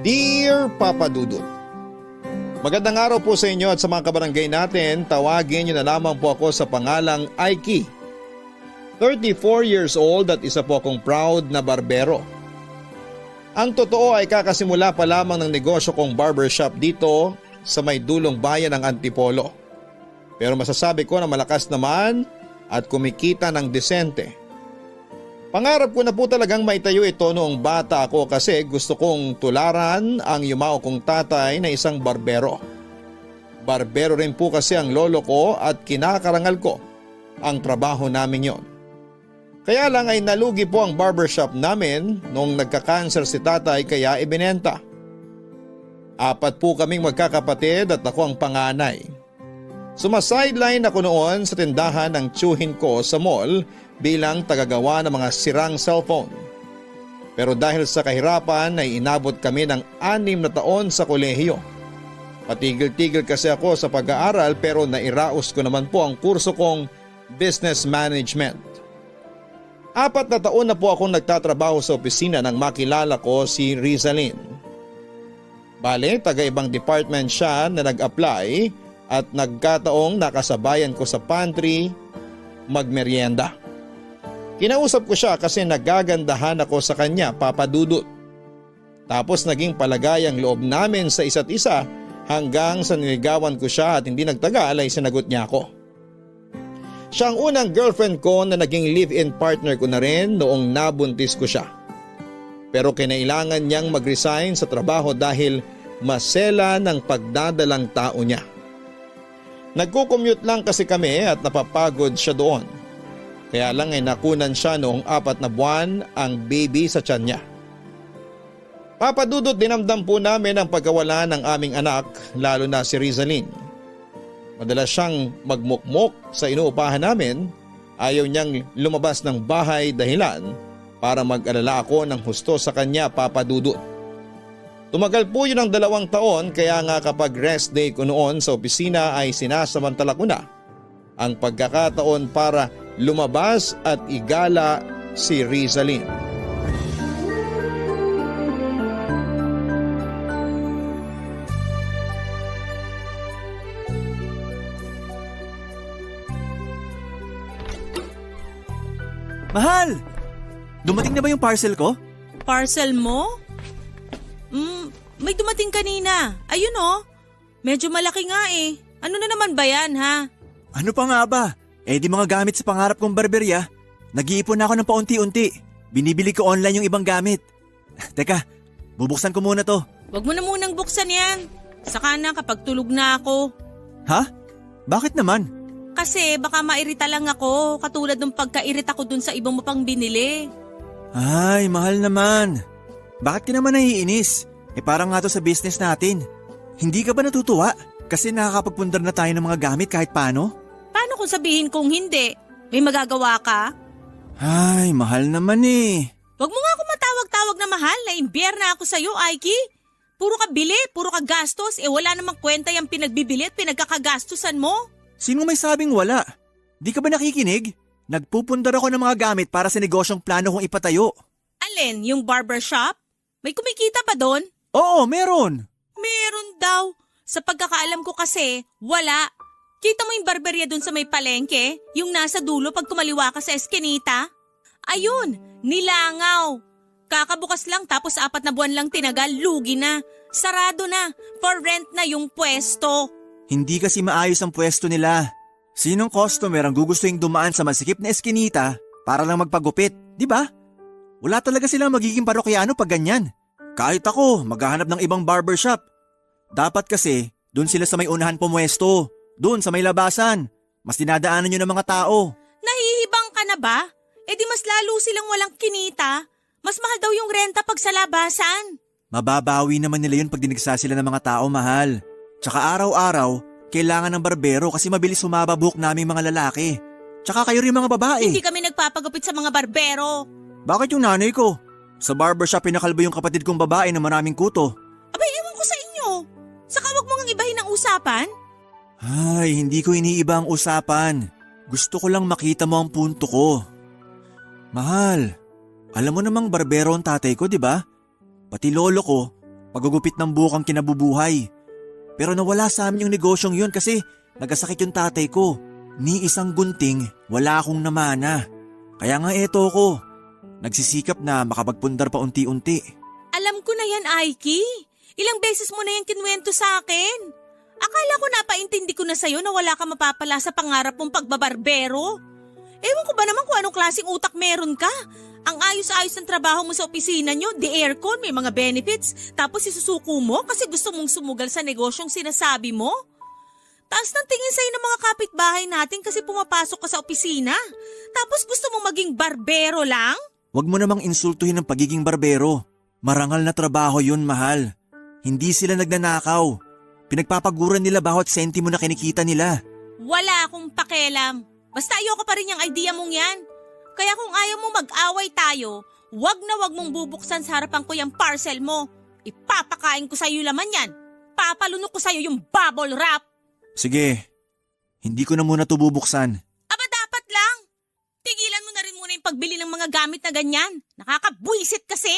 Dear Papa Dudut, magandang araw po sa inyo at sa mga kabarangay natin. Tawagin niyo na lamang po ako sa pangalang Aiki. 34 years old at isa po akong proud na barbero. Ang totoo ay kakasimula pa lamang ng negosyo kong barbershop dito sa may dulong bayan ng Antipolo. Pero masasabi ko na malakas naman at kumikita ng desente. Pangarap ko na po talagang maitayo ito noong bata ako kasi gusto kong tularan ang yumao kong tatay na isang barbero. Barbero rin po kasi ang lolo ko at kinakarangal ko ang trabaho namin yon. Kaya lang ay nalugi po ang barbershop namin noong nagka-cancer si tatay kaya ibinenta. 4 po kaming magkakapatid at ako ang panganay. Sumasideline ako noon sa tindahan ng tiyuhin ko sa mall bilang tagagawa ng mga sirang cellphone. Pero dahil sa kahirapan ay inabot kami ng 6 na taon sa kolehiyo. Patigil-tigil kasi ako sa pag-aaral pero nairaos ko naman po ang kurso kong business management. 4 na taon na po akong nagtatrabaho sa opisina nang makilala ko si Rizalyn. Bale, taga-ibang department siya na nag-apply at nagkataong nakasabayan ko sa pantry magmeryenda. Kinausap ko siya kasi nagagandahan ako sa kanya, Papa Dudut. Tapos naging palagay ang loob namin sa isa't isa hanggang sa niligawan ko siya at hindi nagtagal ay sinagot niya ako. Siya ang unang girlfriend ko na naging live-in partner ko na rin noong nabuntis ko siya. Pero kinailangan niyang mag-resign sa trabaho dahil masela ng pagdadalang tao niya. Nagko-commute lang kasi kami at napapagod siya doon. Kaya lang ay nakunan siya noong 4 na buwan ang baby sa tiyan niya. Papa Dudut, dinamdam po namin ang pagkawala ng aming anak, lalo na si Rizalyn. Madalas siyang magmukmok sa inuupahan namin. Ayaw niyang lumabas ng bahay dahilan para mag-alala ako ng husto sa kanya, Papa Dudut. Tumagal po yun ng 2 taon kaya nga kapag rest day ko noon sa opisina ay sinasamantala ko na ang pagkakataon para lumabas at igala si Rizalyn. Mahal! Dumating na ba yung parcel ko? Parcel mo? May dumating kanina. Ayun oh. Medyo malaki nga eh. Ano na naman ba yan ha? Ano pa nga ba? Eh di mga gamit sa pangarap kong barberya. Nag-iipon na ako ng paunti-unti. Binibili ko online yung ibang gamit. Teka, bubuksan ko muna to. Huwag mo na munang buksan yan. Saka na kapag tulog na ako. Ha? Bakit naman? Kasi baka mairita lang ako katulad ng pagkairita ko dun sa ibang mo pang binili. Ay, mahal naman. Bakit ka naman naiinis? Eh parang nga to sa business natin. Hindi ka ba natutuwa? Kasi nakakapagpundar na tayo ng mga gamit kahit paano? Paano kung sabihin kong hindi? May magagawa ka? Ay, mahal naman eh. Huwag mo nga ako matawag-tawag na mahal. Naimbiyer na ako sa'yo, Aiki. Puro ka bili, puro ka gastos. Eh wala namang kwenta yung pinagbibili at pinagkakagastusan mo. Sino may sabing wala? Di ka ba nakikinig? Nagpupundar ako ng mga gamit para sa negosyong plano kong ipatayo. Alin, yung barbershop? May kumikita ba doon? Oo, meron. Meron daw. Sa pagkakaalam ko kasi, wala. Kita mo yung barberya doon sa may palengke? Yung nasa dulo pag kumaliwa ka sa eskinita? Ayun, nilangaw. Kakabukas lang tapos 4 na buwan lang tinagal, lugi na. Sarado na, for rent na yung pwesto. Hindi kasi maayos ang pwesto nila. Sinong customer ang gugustuhin dumaan sa masikip na eskinita para lang magpagupit, di ba? Wala talaga silang magiging parokyano pag ganyan. Kahit ako, maghahanap ng ibang barbershop. Dapat kasi, dun sila sa may unahan pumwesto. Dun sa may labasan. Mas dinadaanan nyo ng mga tao. Nahihibang ka na ba? E di mas lalo silang walang kinita. Mas mahal daw yung renta pag sa labasan. Mababawi naman nila yun pag dinigsa sila ng mga tao, mahal. Tsaka araw-araw, kailangan ng barbero kasi mabilis humaba buhok naming mga lalaki. Tsaka kayo rin mga babae. Hindi kami nagpapagupit sa mga barbero. Bakit yung nanay ko? Sa barbershop pinakalbo yung kapatid kong babae na maraming kuto. Abay, ewan ko sa inyo. Saka wag mo ngang ibahin ang usapan. Ay, hindi ko iniiba ang usapan. Gusto ko lang makita mo ang punto ko. Mahal, alam mo namang barbero ang tatay ko, di ba? Pati lolo ko, Pagugupit ng buhok ang kinabubuhay. Pero nawala sa amin yung negosyong yun kasi nagkasakit yung tatay ko. Ni isang gunting, wala akong namana. Kaya nga eto ko. Nagsisikap na makapagpundar pa unti-unti. Alam ko na yan, Aiki. Ilang beses mo na yan kinwento sa akin. Akala ko napaintindi ko na sa'yo na wala ka mapapala sa pangarap mong pagbabarbero. Ewan ko ba naman kung anong klaseng utak meron ka? Ang ayos-ayos ng trabaho mo sa opisina nyo, the aircon, may mga benefits, tapos isusuko mo kasi gusto mong sumugal sa negosyong sinasabi mo? Taas ng tingin sa'yo ng mga kapitbahay natin kasi pumapasok ka sa opisina. Tapos gusto mong maging barbero lang? Huwag mo namang insultuhin ang pagiging barbero. Marangal na trabaho yun, mahal. Hindi sila nagnanakaw. Pinagpapaguran nila bawat sentimo na kinikita nila. Wala akong pakialam. Basta ayoko pa rin yung idea mong yan. Kaya kung ayaw mo mag-away tayo, wag na wag mong bubuksan sa harapan ko yung parcel mo. Ipapakain ko sa'yo laman yan. Papalunok ko sa'yo yung bubble wrap. Sige, hindi ko na muna to bubuksan. Aba dapat lang. Tigilan mo na rin muna yung pagbili ng mga gamit na ganyan. Nakakabwisit kasi.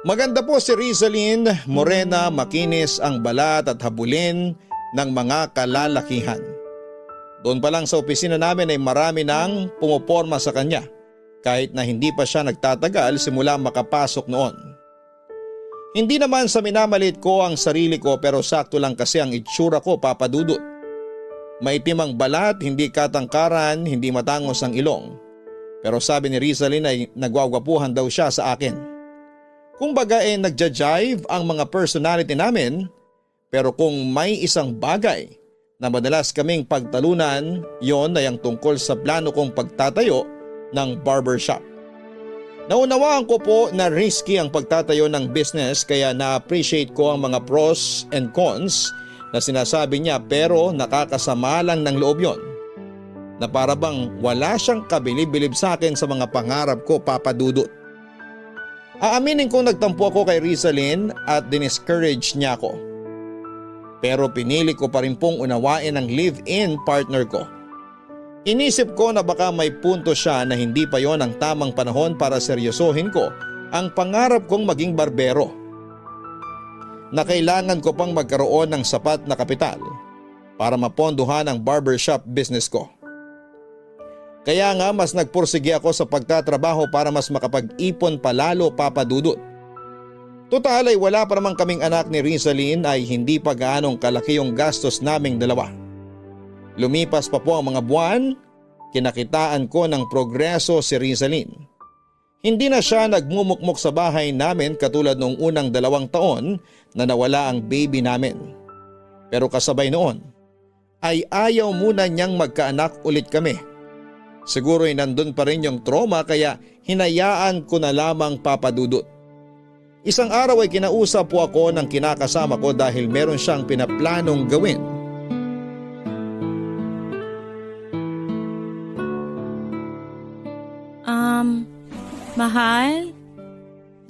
Maganda po si Rizalyn, morena, makinis ang balat at habulin ng mga kalalakihan. Doon pa lang sa opisina namin ay marami nang pumoporma sa kanya kahit na hindi pa siya nagtatagal simula makapasok noon. Hindi naman sa minamalit ko ang sarili ko pero sakto lang kasi ang itsura ko, Papa Dudut. Maitim ang balat, hindi katangkaran, hindi matangos ang ilong. Pero sabi ni Rizalyn ay nagwagwapuhan daw siya sa akin. Kumbaga nagja-jive ang mga personality namin pero kung may isang bagay na madalas kaming pagtalunan, yon ay ang tungkol sa plano kong pagtatayo ng barbershop. Naunawaan ko po na risky ang pagtatayo ng business kaya na-appreciate ko ang mga pros and cons na sinasabi niya pero nakakasama lang ng loob yon. Na para bang wala siyang kabilib-bilib sa akin sa mga pangarap ko, Papa Dudut. Aaminin kong nagtampo ako kay Rizalyn at diniscourage niya ako. Pero pinili ko pa rin pong unawain ang live-in partner ko. Inisip ko na baka may punto siya na hindi pa yon ang tamang panahon para seryosohin ko ang pangarap kong maging barbero. Na kailangan ko pang magkaroon ng sapat na kapital para mapondohan ang barbershop business ko. Kaya nga mas nagpursige ako sa pagtatrabaho para mas makapag-ipon palalo, Papa Dudut. Total ay wala pa naman kaming anak ni Rizalyn ay hindi pa gaanong kalaki yung gastos naming dalawa. Lumipas pa po ang mga buwan, kinakitaan ko ng progreso si Rizalyn. Hindi na siya nagmumukmok sa bahay namin katulad noong unang 2 taon na nawala ang baby namin. Pero kasabay noon ay ayaw muna niyang magkaanak ulit kami. Siguro ay nandun pa rin yung trauma kaya hinayaan ko na lamang, Papa Dudut. Isang araw ay kinausap po ako ng kinakasama ko dahil meron siyang pinaplanong gawin. Mahal?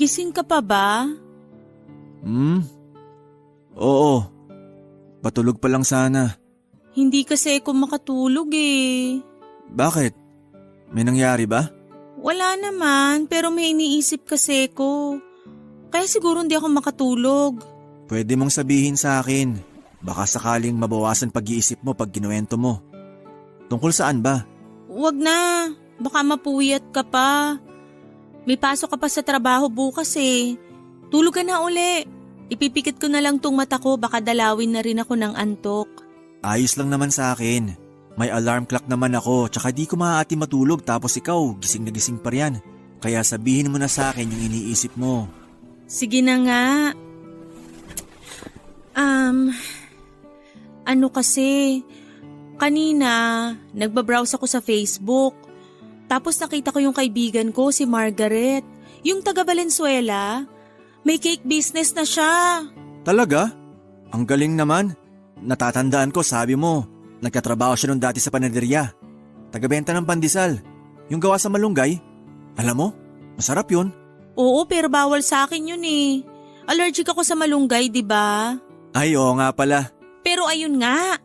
Gising ka pa ba? Oo. Patulog pa lang sana. Hindi kasi ako makatulog eh. Bakit? May nangyari ba? Wala naman, pero may iniisip kasi ko. Kaya siguro hindi ako makatulog. Pwede mong sabihin sa akin. Baka sakaling mabawasan pag-iisip mo pag kinuwento mo. Tungkol saan ba? Wag na, baka mapuyat ka pa. May pasok ka pa sa trabaho bukas eh. Tulog ka na uli. Ipipikit ko na lang tong mata ko, baka dalawin na rin ako ng antok. Ayos lang naman sa akin. May alarm clock naman ako, tsaka di ko maaati matulog tapos ikaw gising na gising pa riyan. Kaya sabihin mo na sa akin yung iniisip mo. Sige na nga. Ano kasi, kanina nagbabrowse ako sa Facebook. Tapos nakita ko yung kaibigan ko, si Margaret. Yung taga Valenzuela. May cake business na siya. Talaga? Ang galing naman. Natatandaan ko, sabi mo, nagkatrabaho siya nung dati sa panaderya. Tagabenta ng pandesal. Yung gawa sa malunggay. Alam mo, masarap yun. Oo, pero bawal sa akin yun eh. Allergic ako sa malunggay, di ba? Ay, oo nga pala. Pero ayun nga.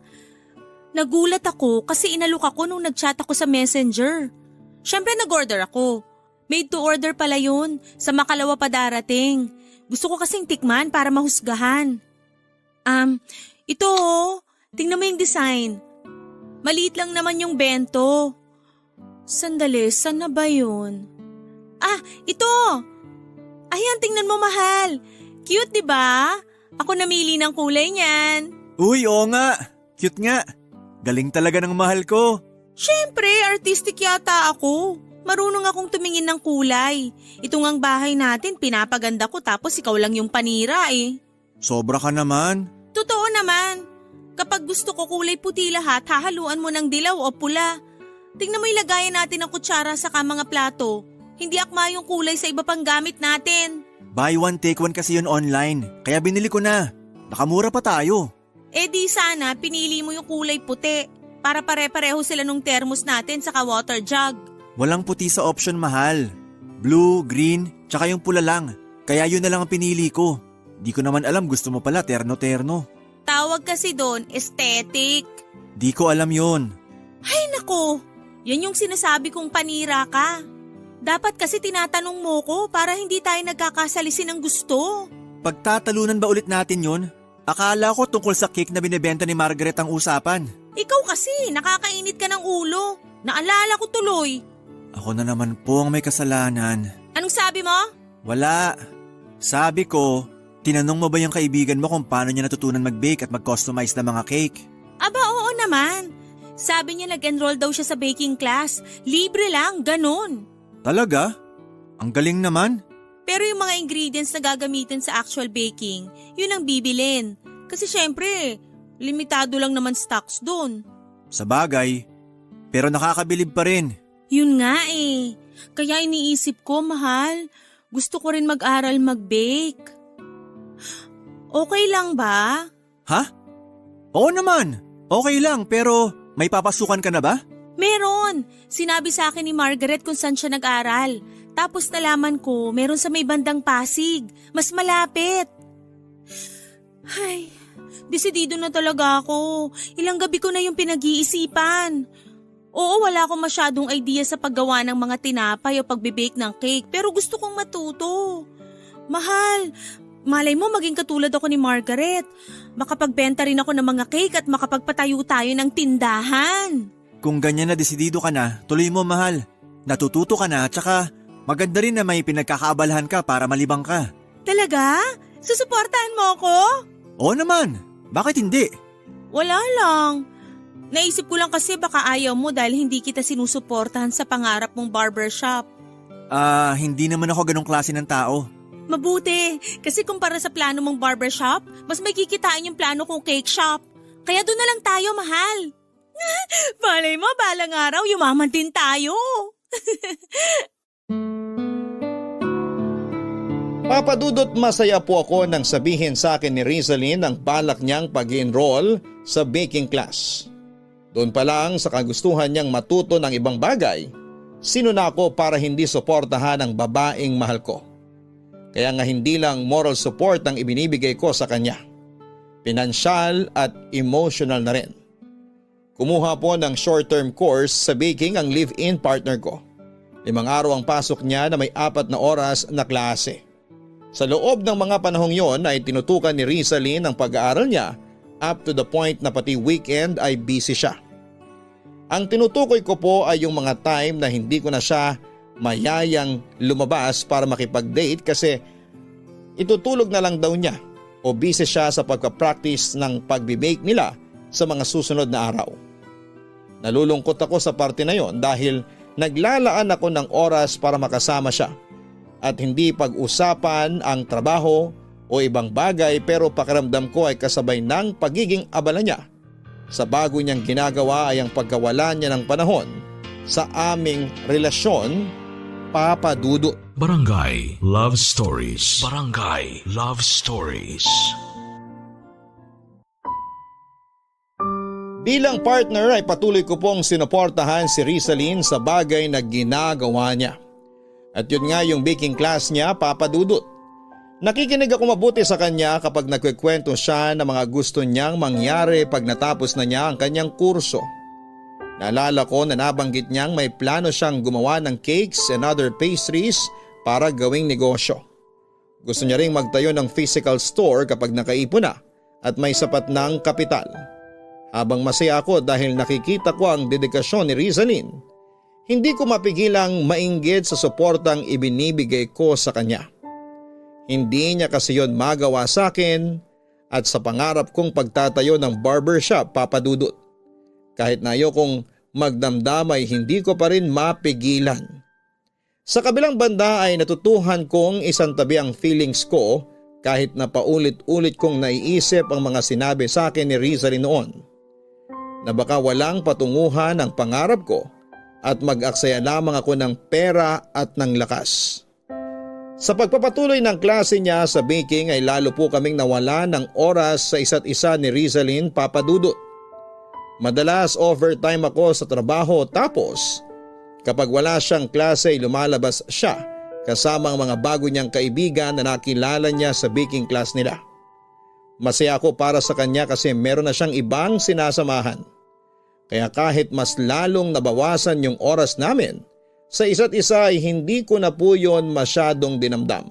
Nagulat ako kasi inalok ako nung nag-chat ako sa messenger. Siyempre nag-order ako. Made to order pala yun, sa makalawa pa darating. Gusto ko kasing tikman para mahusgahan. Ito oh, tingnan mo yung design. Maliit lang naman yung bento. Sandali, saan na ba yun? Ito! Ayan, tingnan mo mahal. Cute, di ba? Ako namili ng kulay niyan. Uy, oo nga. Cute nga. Galing talaga ng mahal ko. Siyempre, artistic yata ako. Marunong akong tumingin ng kulay. Ito ngang bahay natin, pinapaganda ko tapos ikaw lang yung panira eh. Sobra ka naman. Totoo naman. Kapag gusto ko kulay puti lahat, hahaluan mo ng dilaw o pula. Tingnan mo ilagayan natin ang kutsara sa mga plato. Hindi akma yung kulay sa iba pang gamit natin. Buy one take one kasi yun online. Kaya binili ko na. Nakamura pa tayo. Eh di sana pinili mo yung kulay puti para pare-pareho sila nung thermos natin saka water jug. Walang puti sa option mahal. Blue, green, tsaka yung pula lang. Kaya yun na lang ang pinili ko. Di ko naman alam gusto mo pala terno-terno. Tawag kasi doon, aesthetic. Di ko alam yun. Ay nako, yan yung sinasabi kong panira ka. Dapat kasi tinatanong mo ko para hindi tayo nagkakasalisi ng gusto. Pagtatalunan ba ulit natin yun? Akala ko tungkol sa cake na binibenta ni Margaret ang usapan. Ikaw kasi, nakakainit ka ng ulo. Naalala ko tuloy. Ako na naman po ang may kasalanan. Anong sabi mo? Wala. Sabi ko, tinanong mo ba yung kaibigan mo kung paano niya natutunan mag-bake at mag-customize ng mga cake? Aba oo naman. Sabi niya nag-enroll daw siya sa baking class. Libre lang, ganun. Talaga? Ang galing naman. Pero yung mga ingredients na gagamitin sa actual baking, yun ang bibilin. Kasi syempre, limitado lang naman stocks doon. Sa bagay, pero nakakabilib pa rin. Yun nga eh. Kaya iniisip ko, mahal, gusto ko rin mag-aral mag-bake. Okay lang ba? Ha? Oo naman. Okay lang, pero may papasukan ka na ba? Meron. Sinabi sa akin ni Margaret kung saan siya nag-aral. Tapos nalaman ko, meron sa may bandang Pasig. Mas malapit. Ay, desidido na talaga ako. Ilang gabi ko na yung pinag-iisipan. Oo, wala akong masyadong idea sa paggawa ng mga tinapay o pagbe-bake ng cake. Pero gusto kong matuto. Mahal, malay mo maging katulad ako ni Margaret. Makapagbenta rin ako ng mga cake at makapagpatayo tayo ng tindahan. Kung ganyan na desidido ka na, tuloy mo mahal. Natututo ka na at saka maganda rin na may pinagkakaabalahan ka para malibang ka. Talaga? Susuportahan mo ako? Oo naman. Bakit hindi? Wala lang. Naisip ko lang kasi baka ayaw mo dahil hindi kita sinusuportahan sa pangarap mong barbershop. Hindi naman ako ganong klase ng tao. Mabuti, kasi kumpara sa plano mong barbershop, mas may kikitain yung plano kong cake shop. Kaya doon na lang tayo, mahal. Malay mo, balang araw, yumaman din tayo. Papadudot masaya po ako nang sabihin sa akin ni Rizalyn ang balak niyang pag-enroll sa baking class. Doon pa lang sa kagustuhan niyang matuto ng ibang bagay, sinuna ako para hindi suportahan ang babaeng mahal ko. Kaya nga hindi lang moral support ang ibinibigay ko sa kanya. Pinansyal at emotional na rin. Kumuha po ng short-term course sa baking ang live-in partner ko. 5 araw ang pasok niya na may 4 na oras na klase. Sa loob ng mga panahong yon ay tinutukan ni Rizalyn ang pag-aaral niya up to the point na pati weekend ay busy siya. Ang tinutukoy ko po ay yung mga time na hindi ko na siya mayayang lumabas para makipag-date kasi itutulog na lang daw niya o busy siya sa pagka-practice ng pagbe-bake nila sa mga susunod na araw. Nalulungkot ako sa parte na yon dahil naglalaan ako ng oras para makasama siya at hindi pag-usapan ang trabaho o ibang bagay pero pakiramdam ko ay kasabay ng pagiging abala niya. Sa bago niyang ginagawa ay ang pagkawala niya ng panahon sa aming relasyon, Papa Dudut. Barangay Love Stories. Barangay Love Stories. Bilang partner ay patuloy ko pong sinuportahan si Rizalyn sa bagay na ginagawa niya. At yun nga yung baking class niya, Papa Dudut. Nakikinig ako mabuti sa kanya kapag nagkikwento siya ng mga gusto niyang mangyari pag natapos na niya ang kanyang kurso. Naalala ko na nabanggit niyang may plano siyang gumawa ng cakes and other pastries para gawing negosyo. Gusto niya ring magtayo ng physical store kapag nakaipon na at may sapat ng kapital. Habang masaya ako dahil nakikita ko ang dedikasyon ni Rizalyn, hindi ko mapigilang mainggit sa suportang ibinibigay ko sa kanya. Hindi niya kasi yon magawa sa akin at sa pangarap kong pagtatayo ng barbershop, Papa Dudut. Kahit na ayokong magdamdam ay hindi ko pa rin mapigilan. Sa kabilang banda ay natutuhan kong isantabi ang feelings ko kahit na paulit-ulit kong naiisip ang mga sinabi sa akin ni Rizalyn noon. Na baka walang patunguhan ang pangarap ko at mag-aksaya lamang ako ng pera at ng lakas. Sa pagpapatuloy ng klase niya sa baking ay lalo po kaming nawala ng oras sa isa't isa ni Rizalyn, Papa Dudut. Madalas overtime ako sa trabaho tapos kapag wala siyang klase ay lumalabas siya kasama ang mga bago niyang kaibigan na nakilala niya sa baking class nila. Masaya ako para sa kanya kasi meron na siyang ibang sinasamahan. Kaya kahit mas lalong nabawasan yung oras namin, sa isa't isa ay hindi ko na po yun masyadong dinamdam.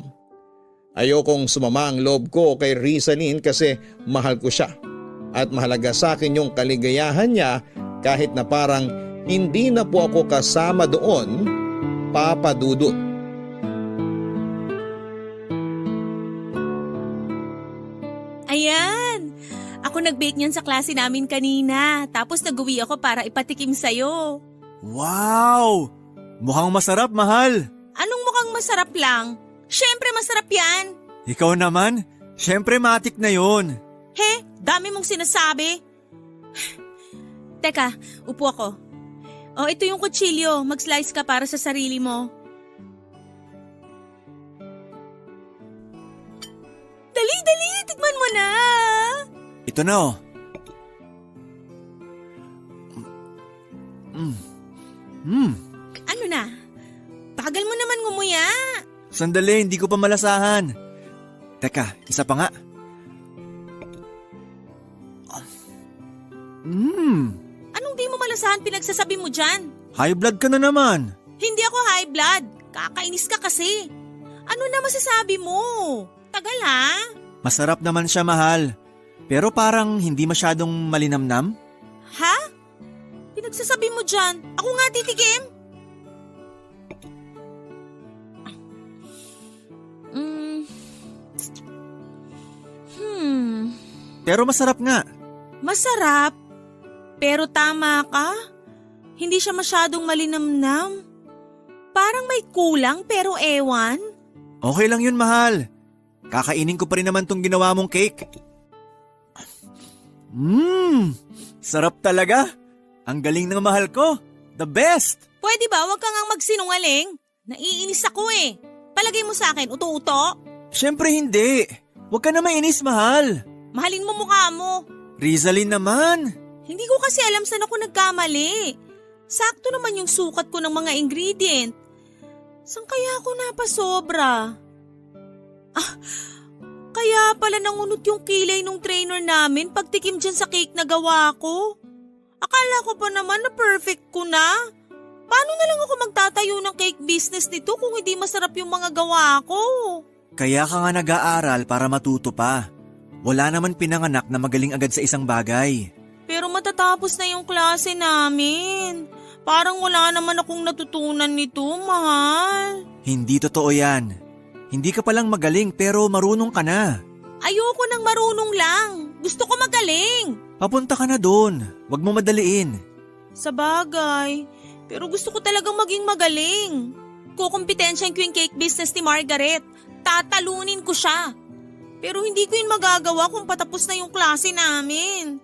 Ayokong sumama ang loob ko kay Rizalyn kasi mahal ko siya at mahalaga sa akin yung kaligayahan niya kahit na parang hindi na po ako kasama doon, Papa Dudut. Ayan! Ako nag-bake niyan sa klase namin kanina tapos nag-uwi ako para ipatikim sa'yo. Wow! Mukhang masarap, mahal. Anong mukhang masarap lang? Syempre masarap yan! Ikaw naman, syempre matik na yon. He, dami mong sinasabi. Teka, upo ako. O, ito yung kutsilyo. Mag-slice ka para sa sarili mo. Dali, dali! Tikman mo na! Ito na oh. Ano na? Tagal mo naman ngumuya. Sandali, hindi ko pa malasahan. Teka, isa pa nga. Anong di mo malasahan pinagsasabi mo dyan? High blood ka na naman. Hindi ako high blood. Kakainis ka kasi. Ano na masasabi mo? Tagal ha? Masarap naman siya, mahal. Pero parang hindi masyadong malinamnam. Ha? Pinagsasabi mo dyan? Ako nga titikim? Pero masarap nga. Masarap. Pero tama ka. Hindi siya masyadong malinamnam. Parang may kulang pero ewan. Okay lang yun, mahal. Kakainin ko pa rin naman tong ginawa mong cake. Sarap talaga. Ang galing ng mahal ko. The best. Pwede ba wag ka ngang magsinungaling? Naiinis ako eh. Palagay mo sa akin, uto-uto? Siyempre hindi. Huwag ka na mainis, mahal. Mahalin mo mukha mo. Rizalyn naman. Hindi ko kasi alam saan ako nagkamali. Sakto naman yung sukat ko ng mga ingredient. Saan kaya ako napasobra? Kaya pala nangunot yung kilay nung trainer namin pagtikim dyan sa cake na gawa ko. Akala ko pa naman na perfect ko na. Paano na lang ako magtatayo ng cake business nito kung hindi masarap yung mga gawa ko? Kaya ka nga nag-aaral para matuto pa. Wala naman pinanganak na magaling agad sa isang bagay. Pero matatapos na yung klase namin. Parang wala naman akong natutunan nito, mahal. Hindi totoo yan. Hindi ka palang magaling pero marunong ka na. Ayoko nang marunong lang. Gusto ko magaling. Papunta ka na doon. Huwag mo madaliin. Sa bagay. Pero gusto ko talagang maging magaling. Kukumpetensyahin ko yung cake business ni Margaret. Tatalunin ko siya. Pero hindi ko yun magagawa kung patapos na yung klase namin.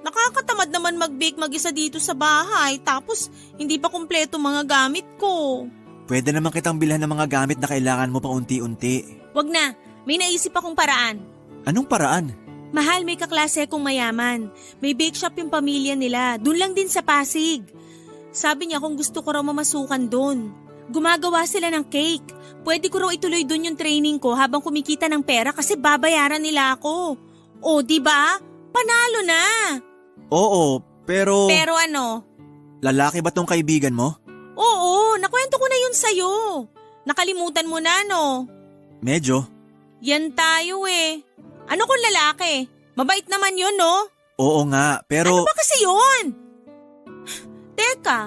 Nakakatamad naman mag-bake mag-isa dito sa bahay tapos hindi pa kumpleto mga gamit ko. Pwede naman kitang bilhan ng mga gamit na kailangan mo pa unti-unti. Wag na, may naisip akong paraan. Anong paraan? Mahal, may kaklase kong mayaman. May bake shop yung pamilya nila. Doon lang din sa Pasig. Sabi niya kung gusto ko raw mamasukan doon. Gumagawa sila ng cake. Pwede ko raw ituloy dun yung training ko habang kumikita ng pera kasi babayaran nila ako. O, di ba? Panalo na. Oo, pero Pero ano? lalaki ba tong kaibigan mo? Oo, nakwento ko na yun sa'yo. Nakalimutan mo na, no? Medyo. Yan tayo eh. Ano kung lalaki? Mabait naman yun, no? Oo nga, pero Ano ba kasi yun? Teka,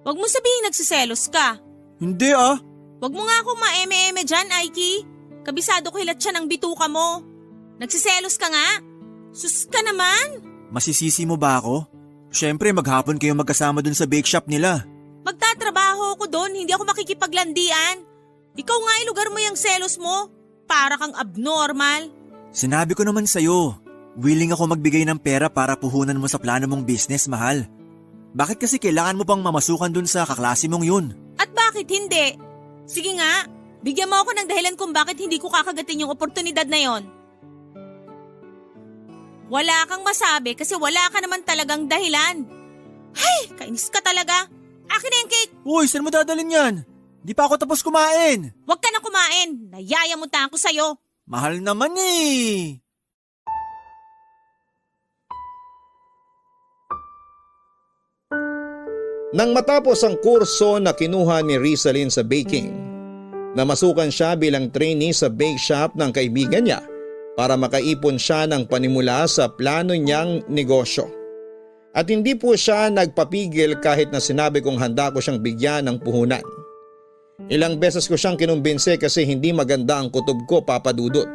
wag mo sabihin nagsiselos ka. hindi ah. Wag mo nga akong maeme-eme dyan, Aiki. Kabisado ko hilat siya ng bituka mo. Nagsiselos ka nga? Sus ka naman. Masisisi mo ba ako? Siyempre maghapon kayo magkasama dun sa bake shop nila. Magtatrabaho ako doon, hindi ako makikipaglandian. Ikaw nga ilugar mo yung selos mo. Para kang abnormal. Sinabi ko naman sa'yo, willing ako magbigay ng pera para puhunan mo sa plano mong business, mahal. Bakit kasi kailangan mo pang mamasukan dun sa kaklase mong yun? At bakit hindi? Sige nga, bigyan mo ako ng dahilan kung bakit hindi ko kakagatin yung oportunidad na yon. Wala kang masabi kasi wala ka naman talagang dahilan. Hay, kainis ka talaga. Akin na yung cake. Uy, saan mo dadalhin yan? Di pa ako tapos kumain. Huwag ka na kumain. Nayayamutan ako sa'yo. Mahal naman eh. Nang matapos ang kurso na kinuha ni Rizalyn sa baking, namasukan siya bilang trainee sa bake shop ng kaibigan niya para makaipon siya ng panimula sa plano niyang negosyo. At hindi po siya nagpapigil kahit na sinabi kong handa ko siyang bigyan ng puhunan. Ilang beses ko siyang kinumbinse kasi hindi maganda ang kutob ko, Papa Dudut.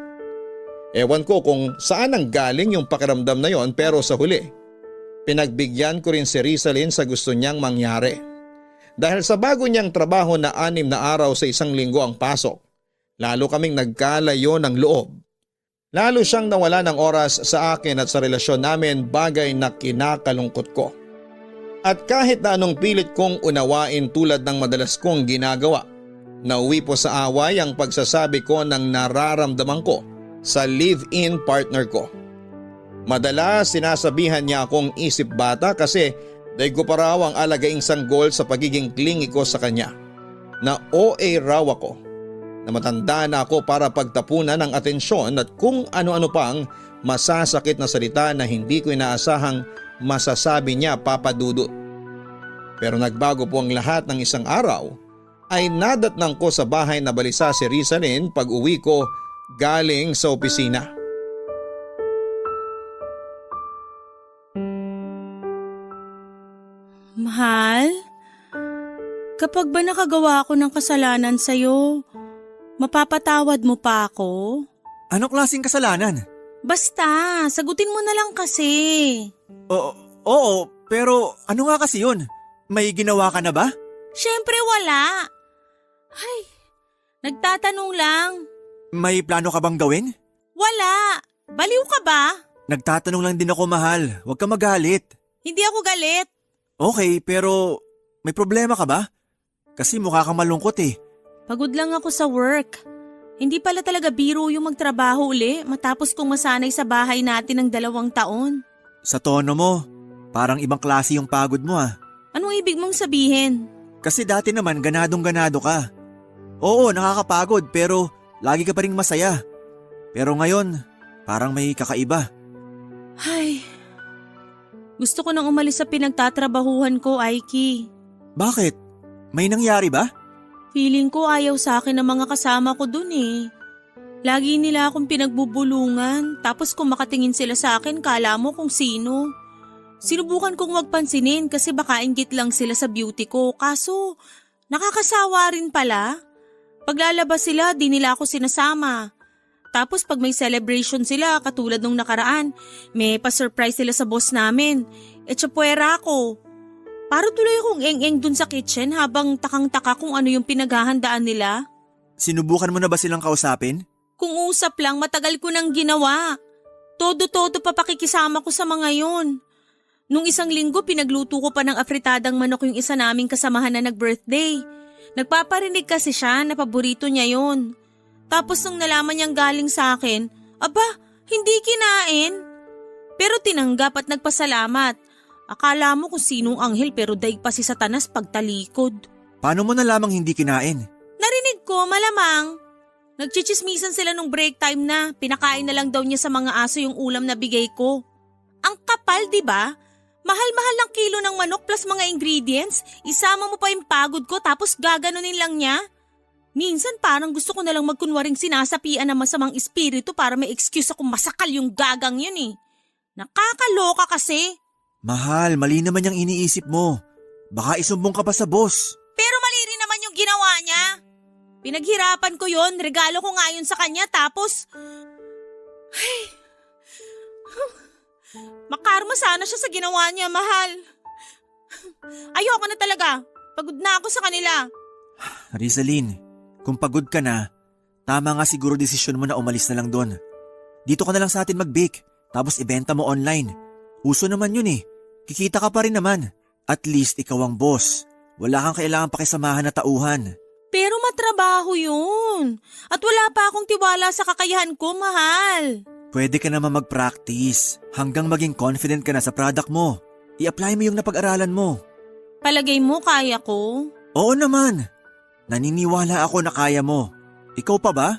Ewan ko kung saan ang galing yung pakiramdam na yon, pero sa huli, pinagbigyan ko rin si Rizalyn sa gusto niyang mangyari. Dahil sa bago niyang trabaho na 6 na araw sa isang linggo ang pasok, lalo kaming nagkalayo ng loob. Lalo siyang nawala ng oras sa akin at sa relasyon namin, bagay na kinakalungkot ko. At kahit na anong pilit kong unawain tulad ng madalas kong ginagawa, nauwi po sa away ang pagsasabi ko ng nararamdaman ko sa live-in partner ko. Madalas sinasabihan niya akong isip bata kasi daig ko pa raw ang alagaing sanggol sa pagiging clingy ko sa kanya. Na OA raw ako, na matanda na ako para pagtapunan ng atensyon at kung ano-ano pang masasakit na salita na hindi ko inaasahang masasabi niya, Papa Dudut. Pero nagbago po ang lahat ng isang araw ay nadatnang ko sa bahay na balisa si Rizalyn pag uwi ko galing sa opisina. Mahal, kapag ba nakagawa ako ng kasalanan sa'yo, mapapatawad mo pa ako? Anong klaseng kasalanan? Basta, sagutin mo na lang kasi. Oo, pero ano nga kasi yun? May ginawa ka na ba? Siyempre wala. Ay, nagtatanong lang. May plano ka bang gawin? Wala. Baliw ka ba? Nagtatanong lang din ako, mahal. Huwag ka magalit. Hindi ako galit. Okay, pero may problema ka ba? Kasi mukha kang malungkot eh. Pagod lang ako sa work. Hindi pala talaga biro yung magtrabaho uli matapos kong masanay sa bahay natin ng 2 taon. Sa tono mo, parang ibang klase yung pagod mo ah. Anong ibig mong sabihin? Kasi dati naman ganadong-ganado ka. Oo, nakakapagod pero lagi ka pa rin masaya. Pero ngayon, parang may kakaiba. Ay, gusto ko nang umalis sa pinagtatrabahuhan ko, Aiki. Bakit? May nangyari ba? Feeling ko ayaw sa akin ng mga kasama ko dun eh. Lagi nila akong pinagbubulungan, tapos kung makatingin sila sa akin, kala mo kung sino. Sinubukan kong wag pansinin kasi baka inggit lang sila sa beauty ko, kaso nakakasawa rin pala. Paglalabas sila, di nila ako sinasama. Tapos pag may celebration sila, katulad nung nakaraan, may pa-surprise sila sa boss namin. Etsapuera ako. Para tuloy akong eng-eng dun sa kitchen habang takang-taka kung ano yung pinaghahandaan nila. Sinubukan mo na ba silang kausapin? Kung usap lang, matagal ko nang ginawa. Todo-todo pa pakikisama ko sa mga yon. Nung isang linggo, pinagluto ko pa ng afritadang manok yung isa naming kasamahan na nag-birthday. Nagpaparinig kasi siya na paborito niya yon. Tapos nung nalaman niyang galing sa akin, aba, hindi kinain. Pero tinanggap at nagpasalamat. Akala mo kung sinong anghel pero daig pa si Satanas pagtalikod. Paano mo nalamang hindi kinain? Narinig ko, malamang. Nagchichismisan sila nung break time na pinakain na lang daw niya sa mga aso yung ulam na bigay ko. Ang kapal, di ba? Mahal-mahal lang kilo ng manok plus mga ingredients. Isama mo pa yung pagod ko tapos gaganunin lang niya. Minsan parang gusto ko na lang magkunwaring sinasapian ng masamang espiritu para may excuse akong masakal yung gagang yun eh. Nakakaloka kasi. Mahal, mali naman yung iniisip mo. Baka isumbong ka pa sa boss. Pero mali rin naman yung ginawa niya. Pinaghirapan ko yon, regalo ko nga yun sa kanya tapos… Ay… Makarma sana siya sa ginawa niya, mahal. Ayoko na talaga. Pagod na ako sa kanila. Rizalyn, kung pagod ka na, tama nga siguro desisyon mo na umalis na lang doon. Dito ka na lang sa atin mag-bake, tapos ibenta mo online. Uso naman yun eh. Kikita ka pa rin naman. At least ikaw ang boss. Wala kang kailangan pakisamahan na tauhan. Pero matrabaho yun. At wala pa akong tiwala sa kakayahan ko, mahal. Pwede ka naman mag-practice hanggang maging confident ka na sa product mo. I-apply mo yung napag-aralan mo. Palagay mo kaya ko? Oo naman. Naniniwala ako na kaya mo. Ikaw pa ba?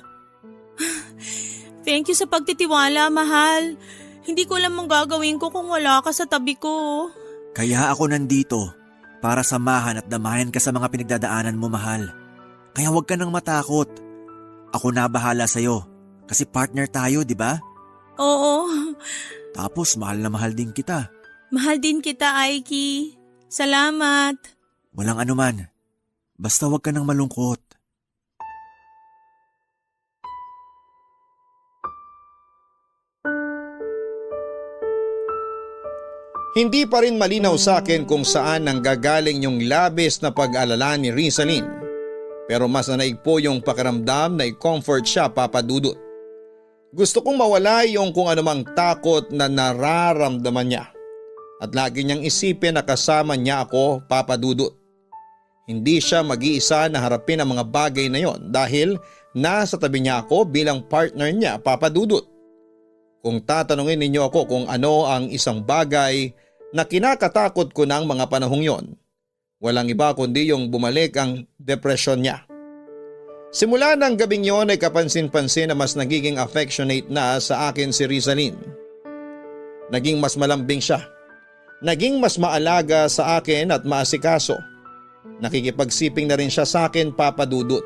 Thank you sa pagtitiwala, mahal. Hindi ko alam ang gagawin ko kung wala ka sa tabi ko. Kaya ako nandito para samahan at damayan ka sa mga pinagdadaanan mo, mahal. Kaya huwag ka nang matakot. Ako na bahala sa'yo. Kasi partner tayo, di ba? Oo. Tapos mahal na mahal din kita. Mahal din kita, Aiki. Salamat. Walang anuman. Basta huwag ka nang malungkot. Hindi pa rin malinaw sa akin kung saan nanggagaling yung labis na pag-alala ni Rizalyn. Pero mas nanaig po yung pakiramdam na i-comfort siya, Papa Dudut. Gusto kong mawala yung kung anumang takot na nararamdaman niya. At lagi niyang isipin na kasama niya ako, Papa Dudut. Hindi siya mag-iisa na harapin ang mga bagay na yon dahil nasa tabi niya ako bilang partner niya, Papa Dudut. Kung tatanungin ninyo ako kung ano ang isang bagay na kinakatakot ko ng mga panahong yon, walang iba kundi yung bumalik ang depresyon niya. Simula ng gabing yon ay kapansin-pansin na mas nagiging affectionate na sa akin si Rizalyn. Naging mas malambing siya. Naging mas maalaga sa akin at maasikaso. Nakikipagsiping na rin siya sa akin, Papa Dudut.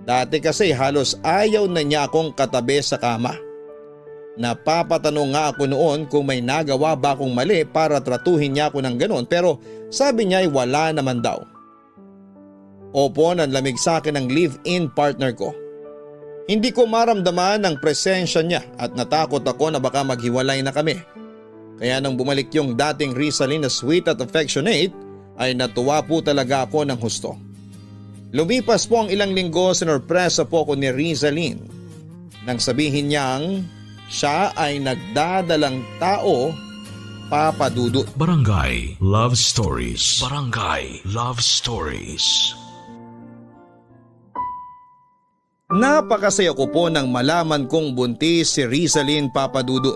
Dati kasi halos ayaw na niya akong katabi sa kama. Napapatanong nga ako noon kung may nagawa ba akong mali para tratuhin niya ako ng ganon, pero sabi niya ay wala naman daw. Opo, nanlamig sa akin ang live-in partner ko. Hindi ko maramdaman ang presensya niya at natakot ako na baka maghiwalay na kami. Kaya nang bumalik yung dating Rizalyn na sweet at affectionate, ay natuwa po talaga ako ng husto. Lumipas po ang ilang linggo, sinurpresa po ako ni Rizalyn nang sabihin niyang siya ay nagdadalang tao, Papa Dudut. Barangay Love Stories. Barangay Love Stories. Napakasaya ko po nang malaman kong buntis si Rizalyn, Papa Dudut.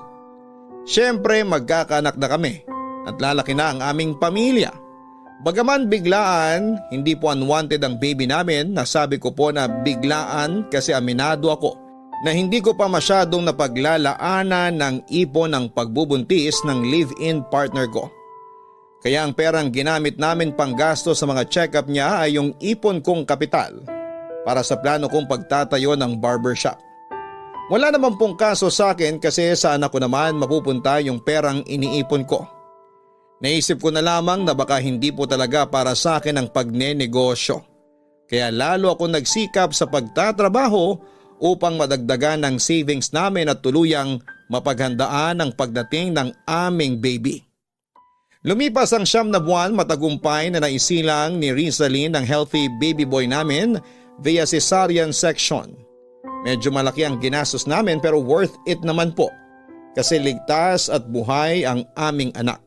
Siyempre magkakaanak na kami at lalaki na ang aming pamilya. Bagaman biglaan, hindi po unwanted ang baby namin. Nasabi ko po na biglaan kasi aminado ako na hindi ko pa masyadong napaglalaanan ng ipon ng pagbubuntis ng live-in partner ko. Kaya ang perang ginamit namin panggasto sa mga check-up niya ay yung ipon kong kapital para sa plano kong pagtatayo ng barbershop. Wala naman pong kaso sa akin kasi sa anak ko naman mapupunta yung perang iniipon ko. Naisip ko na lamang na baka hindi po talaga para sa akin ang pagnenegosyo. Kaya lalo ako nagsikap sa pagtatrabaho upang madagdagan ng savings namin at tuluyang mapaghandaan ang pagdating ng aming baby. Lumipas ang 9 na buwan, matagumpay na naisilang ni Rizalyn ang healthy baby boy namin via cesarean section. Medyo malaki ang ginastos namin pero worth it naman po kasi ligtas at buhay ang aming anak.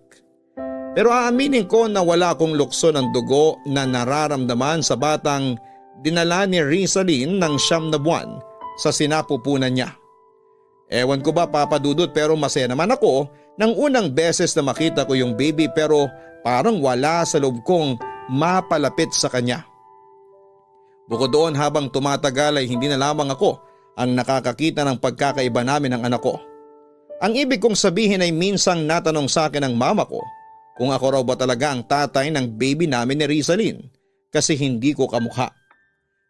Pero aaminin ko na wala akong lukso ng dugo na nararamdaman sa batang dinala ni Rizalyn ng 9 na buwan sa sinapupunan niya. Ewan ko ba, Papa Dudut, pero masaya naman ako nang unang beses na makita ko yung baby pero parang wala sa loob kong mapalapit sa kanya. Bukod doon, habang tumatagal ay hindi na lamang ako ang nakakakita ng pagkakaiba namin ng anak ko. Ang ibig kong sabihin ay minsang natanong sa akin ng mama ko kung ako raw ba talaga ang tatay ng baby namin ni Rizalyn kasi hindi ko kamukha.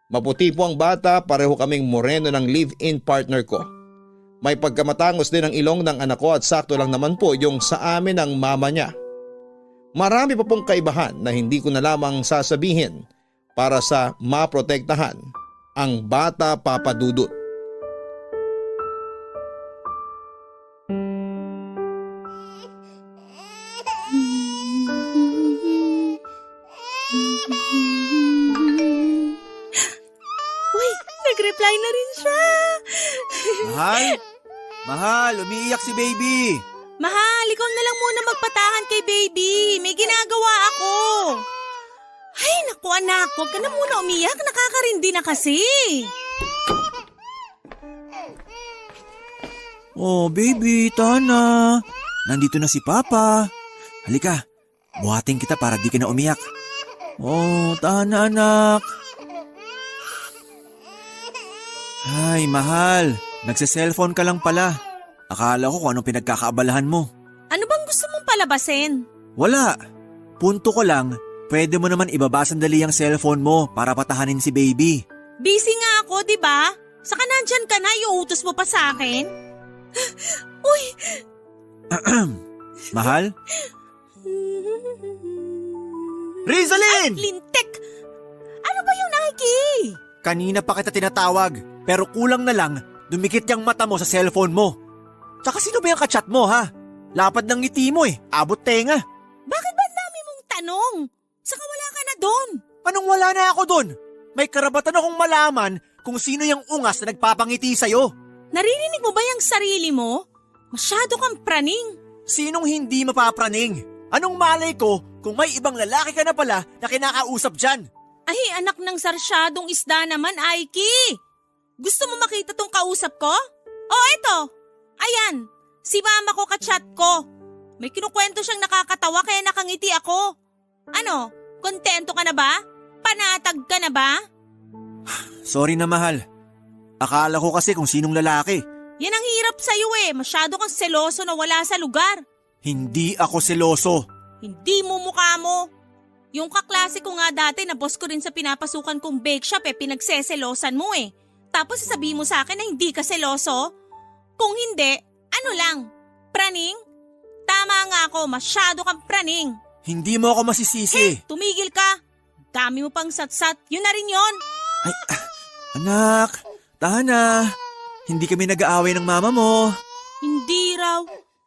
Maputi po ang bata, pareho kaming moreno ng live-in partner ko. May pagkamatangos din ang ilong ng anak ko at sakto lang naman po yung sa amin ng mama niya. Marami pa pong kaibahan na hindi ko na lamang sasabihin para sa maprotektahan ang bata Papa Dudut. Uy, nag-reply na rin siya. Mahal? Mahal, umiiyak si baby. Mahal, ikaw na lang muna magpatahan kay baby. May ginagawa ako. Ay, naku anak, huwag ka na muna umiyak. Nakakarindi na kasi. Oh, baby, tahan na. Nandito na si Papa. Halika, buhatin kita para di ka na umiyak. Oh, tahan na anak. Ay, mahal. Nagse-cellphone ka lang pala. Akala ko kung anong pinagkakaabalahan mo. Ano bang gusto mong palabasin? Wala. Punto ko lang, pwede mo naman ibaba sandali ang cellphone mo para patahanin si baby. Busy nga ako, di ba? Saka nandyan ka na, iuutos mo pa sa akin. Uy! Mahal? Rizalyn! Lintik! Ano ba yung Nike? Kanina pa kita tinatawag, pero kulang na lang, dumikit yung mata mo sa cellphone mo. Tsaka sino ba yung kachat mo ha? Lapad ng ngiti mo abot tenga. Bakit ba ang dami mong tanong? Saka wala ka na doon. Anong wala na ako dun? May karapatan akong malaman kung sino yung ungas na nagpapangiti sa'yo. Naririnig mo ba yung sarili mo? Masyado kang praning. Sinong hindi mapapraning? Anong malay ko kung may ibang lalaki ka na pala na kinakausap dyan? Ay, anak ng sarsyadong isda naman, Aiki. Gusto mo makita tong kausap ko? Oh, eto. Ayan, si mama ko kachat ko. May kinukwento siyang nakakatawa kaya nakangiti ako. Ano, kontento ka na ba? Panatag ka na ba? Sorry na mahal. Akala ko kasi kung sinong lalaki. Yan ang hirap sa'yo masyado kang seloso na wala sa lugar. Hindi ako seloso. Hindi mo mukha mo. Yung kaklase ko nga dati na boss ko rin sa pinapasukan kong bake shop pinagseselosan mo Tapos sasabihin mo sa akin na hindi ka seloso? Kung hindi, ano lang? Praning? Tama nga ako, masyado kang praning. Hindi mo ako masisisi. Tumigil ka. Dami mo pang satsat, yun na rin yon. Ay, anak, tahan na. Hindi kami nag-aaway ng mama mo. Hindi raw.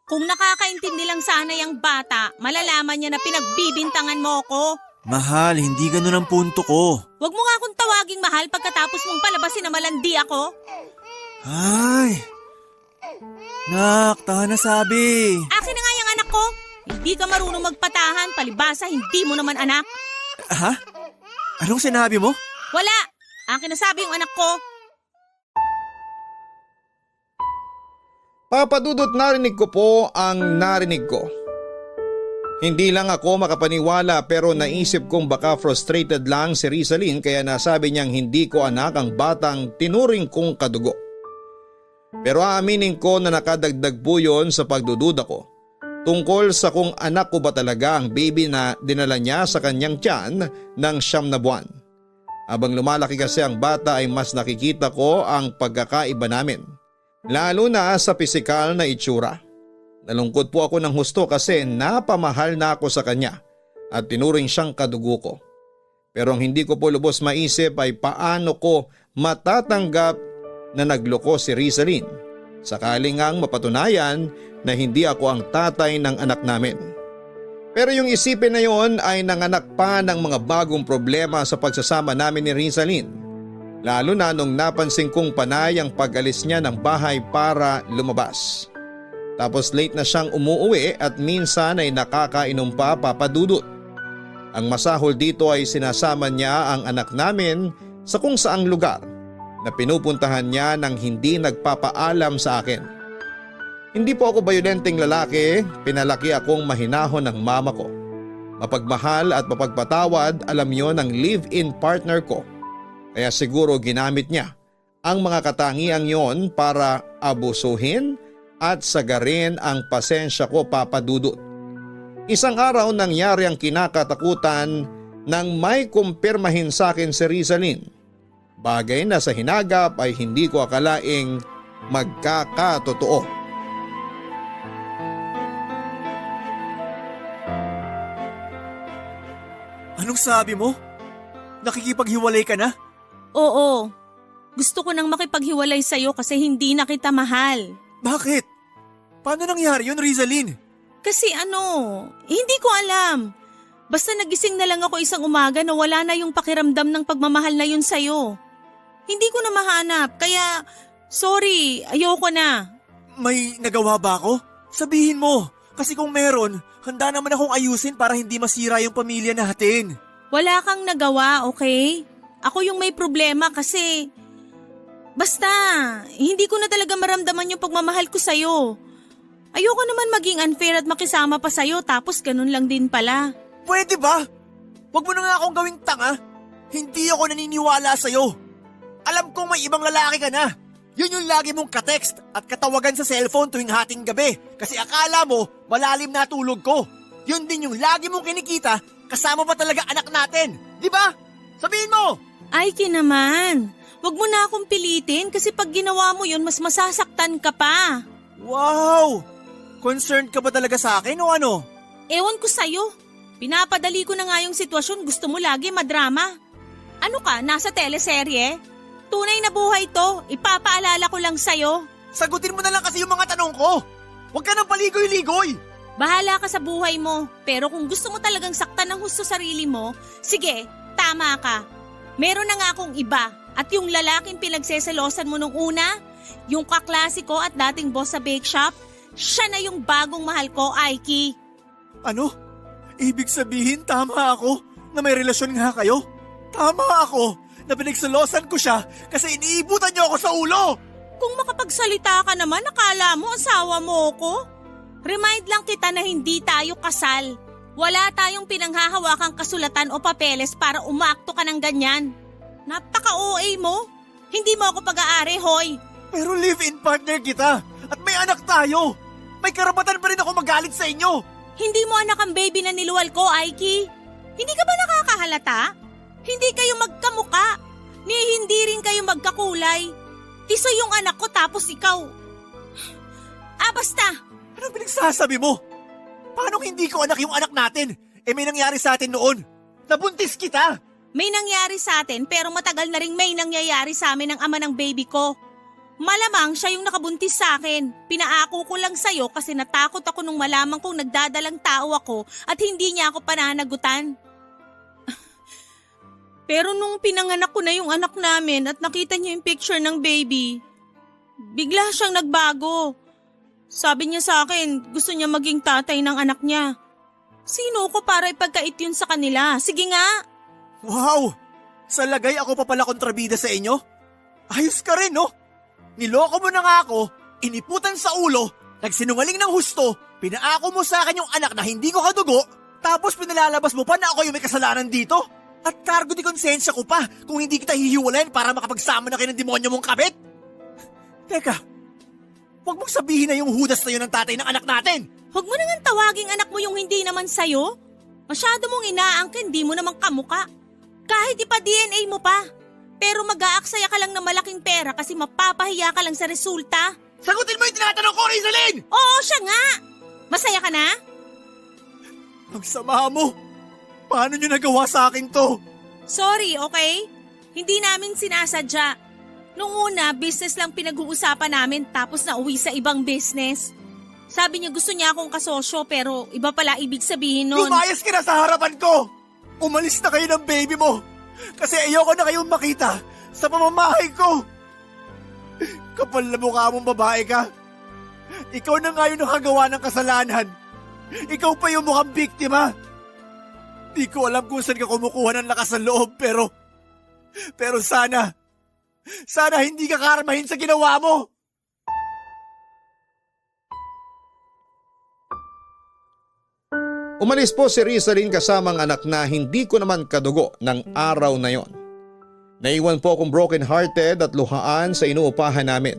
Kung nakakaintindi lang sana yung bata, malalaman niya na pinagbibintangan mo ko. Mahal, hindi ganun ang punto ko. Huwag mo nga akong tawaging mahal pagkatapos mong palabasin na malandi ako. Ay, nak, tahan na sabi. Akin na nga yung anak ko. Hindi ka marunong magpatahan, palibasa hindi mo naman anak. Ha? Anong sinabi mo? Wala. Akin na sabi yung anak ko. Papa Dudut, narinig ko po ang narinig ko. Hindi lang ako makapaniwala pero naisip kong baka frustrated lang si Rizalyn kaya nasabi niyang hindi ko anak ang batang tinuring kong kadugo. Pero aaminin ko na nakadagdag po yun sa pagdududa ko tungkol sa kung anak ko ba talaga ang baby na dinala niya sa kanyang tiyan ng 9 na buwan. Habang lumalaki kasi ang bata ay mas nakikita ko ang pagkakaiba namin. Lalo na sa pisikal na itsura. Nalungkot po ako ng husto kasi napamahal na ako sa kanya at tinuring siyang kadugo ko. Pero ang hindi ko po lubos maisip ay paano ko matatanggap na nagloko si Rizalyn sakaling ngang mapatunayan na hindi ako ang tatay ng anak namin. Pero yung isipin na yon ay nanganak pa ng mga bagong problema sa pagsasama namin ni Rizalyn. Lalo na nung napansin kong panay ang pag-alis niya ng bahay para lumabas. Tapos late na siyang umuuwi at minsan ay nakakainom pa, Papa Dudut. Ang masahol dito ay sinasama niya ang anak namin sa kung saang lugar na pinupuntahan niya nang hindi nagpapaalam sa akin. Hindi po ako bayolenteng lalaki, pinalaki akong mahinahon ng mama ko. Mapagmahal at mapagpatawad, alam niyo ng live-in partner ko. Kaya siguro ginamit niya ang mga katangiang yon para abusuhin at sagarin ang pasensya ko, Papa Dudut. Isang araw nangyari ang kinakatakutan nang may kumpirmahin sa akin si Rizalyn. Bagay na sa hinagap ay hindi ko akalaing magkakatotoo. Anong sabi mo? Nakikipaghiwalay ka na? Oo, gusto ko nang makipaghiwalay sa'yo kasi hindi na kita mahal. Bakit? Paano nangyari yun, Rizalyn? Kasi hindi ko alam. Basta nagising na lang ako isang umaga na wala na yung pakiramdam ng pagmamahal na yun sa'yo. Hindi ko na mahanap, kaya sorry, ayoko na. May nagawa ba ako? Sabihin mo, kasi kung meron, handa naman akong ayusin para hindi masira yung pamilya natin. Wala kang nagawa, okay? Ako yung may problema kasi… Basta, hindi ko na talaga maramdaman yung pagmamahal ko sa'yo. Ayoko naman maging unfair at makisama pa sa'yo tapos ganun lang din pala. Pwede ba? Huwag mo na nga akong gawing tanga. Hindi ako naniniwala sa'yo. Alam kong may ibang lalaki ka na. Yun yung lagi mong ka-text at katawagan sa cellphone tuwing hating gabi kasi akala mo malalim na tulog ko. Yun din yung lagi mong kinikita kasama pa talaga anak natin. Di ba? Sabihin mo! Ay, naman. Huwag mo na akong pilitin kasi pag ginawa mo yun, mas masasaktan ka pa. Wow! Concerned ka ba talaga sa akin o ano? Ewan ko sa'yo. Pinapadali ko na nga yung sitwasyon, gusto mo lagi madrama. Ano ka, nasa teleserye? Tunay na buhay to, ipapaalala ko lang sa'yo. Sagutin mo na lang kasi yung mga tanong ko. Huwag ka nang paligoy-ligoy. Bahala ka sa buhay mo, pero kung gusto mo talagang saktan ng husto sarili mo, sige, tama ka. Meron na nga akong iba at yung lalaking pinagseselosan mo nung una, yung kaklase ko at dating boss sa bake shop, siya na yung bagong mahal ko, Aiki. Ano? Ibig sabihin tama ako na may relasyon nga kayo? Tama ako na pinagselosan ko siya kasi iniibutan niyo ako sa ulo! Kung makapagsalita ka naman, akala mo asawa mo ko? Remind lang kita na hindi tayo kasal. Wala tayong pinanghahawakang kasulatan o papeles para umakto ka ng ganyan. Napaka-OA mo. Hindi mo ako pag-aari, hoy. Pero live-in partner kita at may anak tayo. May karapatan pa rin ako magalit sa inyo. Hindi mo anak ang baby na niluwal ko, Aiki. Hindi ka ba nakakahalata? Hindi kayo magkamuka. Ni hindi rin kayo magkakulay. Tisoy yung anak ko tapos ikaw. Basta. Anong pinagsasabi mo? Paano hindi ko anak yung anak natin? May nangyari sa atin noon. Nabuntis kita. May nangyari sa atin pero matagal na rin may nangyayari sa amin ng ama ng baby ko. Malamang siya yung nakabuntis sa akin. Pinaako ko lang sa'yo kasi natakot ako nung malaman kong nagdadalang tao ako at hindi niya ako pananagutan. Pero nung pinanganak ko na yung anak namin at nakita niya yung picture ng baby, bigla siyang nagbago. Sabi niya sa akin, gusto niya maging tatay ng anak niya. Sino ko para ipagkait yun sa kanila? Sige nga. Wow! Sa lagay ako pa pala kontrabida sa inyo? Ayos ka rin, no? Niloko mo na nga ako, iniputan sa ulo, nagsinungaling ng husto, pinaako mo sa akin yung anak na hindi ko kadugo, tapos pinalalabas mo pa na ako yung may kasalanan dito? At cargo di konsensya ko pa kung hindi kita hihiwalayin para makapagsama na kayo ng demonyo mong kabit? Teka, huwag mong sabihin na yung hudas na yun ang tatay ng anak natin! Huwag mo nang tawaging anak mo yung hindi naman sayo. Masyado mong inaangkin, di mo naman kamuka. Kahit ipa-DNA mo pa. Pero mag-aaksaya ka lang ng malaking pera kasi mapapahiya ka lang sa resulta. Sagutin mo yung tinatanong ko, Rizalyn! Oo, siya nga! Masaya ka na? Ang sama mo! Paano nyo nagawa sa akin to? Sorry, okay? Hindi namin sinasadya. Nung una, business lang pinag-uusapan namin tapos nauwi sa ibang business. Sabi niya gusto niya akong kasosyo pero iba pala ibig sabihin nun. Lumayas ka na sa harapan ko! Umalis na kayo ng baby mo! Kasi ayoko na kayong makita sa pamamahay ko! Kapal na mukha mong babae ka! Ikaw na nga yung nakagawa ng kasalanan! Ikaw pa yung mukhang biktima! Di ko alam kung saan ka kumukuha ng lakas ng loob pero sana hindi ka karmahin sa ginawa mo! Umalis po si Rizalyn kasamang anak na hindi ko naman kadugo ng araw na yon. Naiwan po akong broken hearted at luhaan sa inuupahan namin.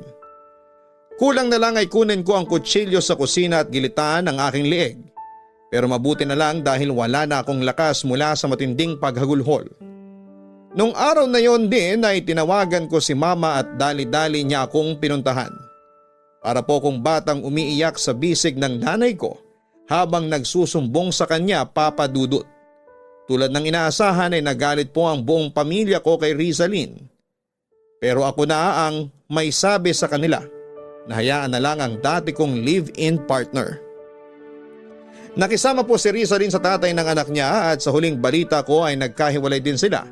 Kulang na lang ay kunin ko ang kutsilyo sa kusina at gilitan ang aking lieg. Pero mabuti na lang dahil wala na akong lakas mula sa matinding paghagulhol. Nung araw na yon din ay tinawagan ko si mama at dali-dali niya akong pinuntahan. Para po kong batang umiiyak sa bisig ng nanay ko habang nagsusumbong sa kanya, Papa Dudut. Tulad ng inaasahan ay nagalit po ang buong pamilya ko kay Rizalyn. Pero ako na ang may sabi sa kanila na hayaan na lang ang dati kong live-in partner. Nakisama po si Rizalyn sa tatay ng anak niya at sa huling balita ko ay nagkahiwalay din sila.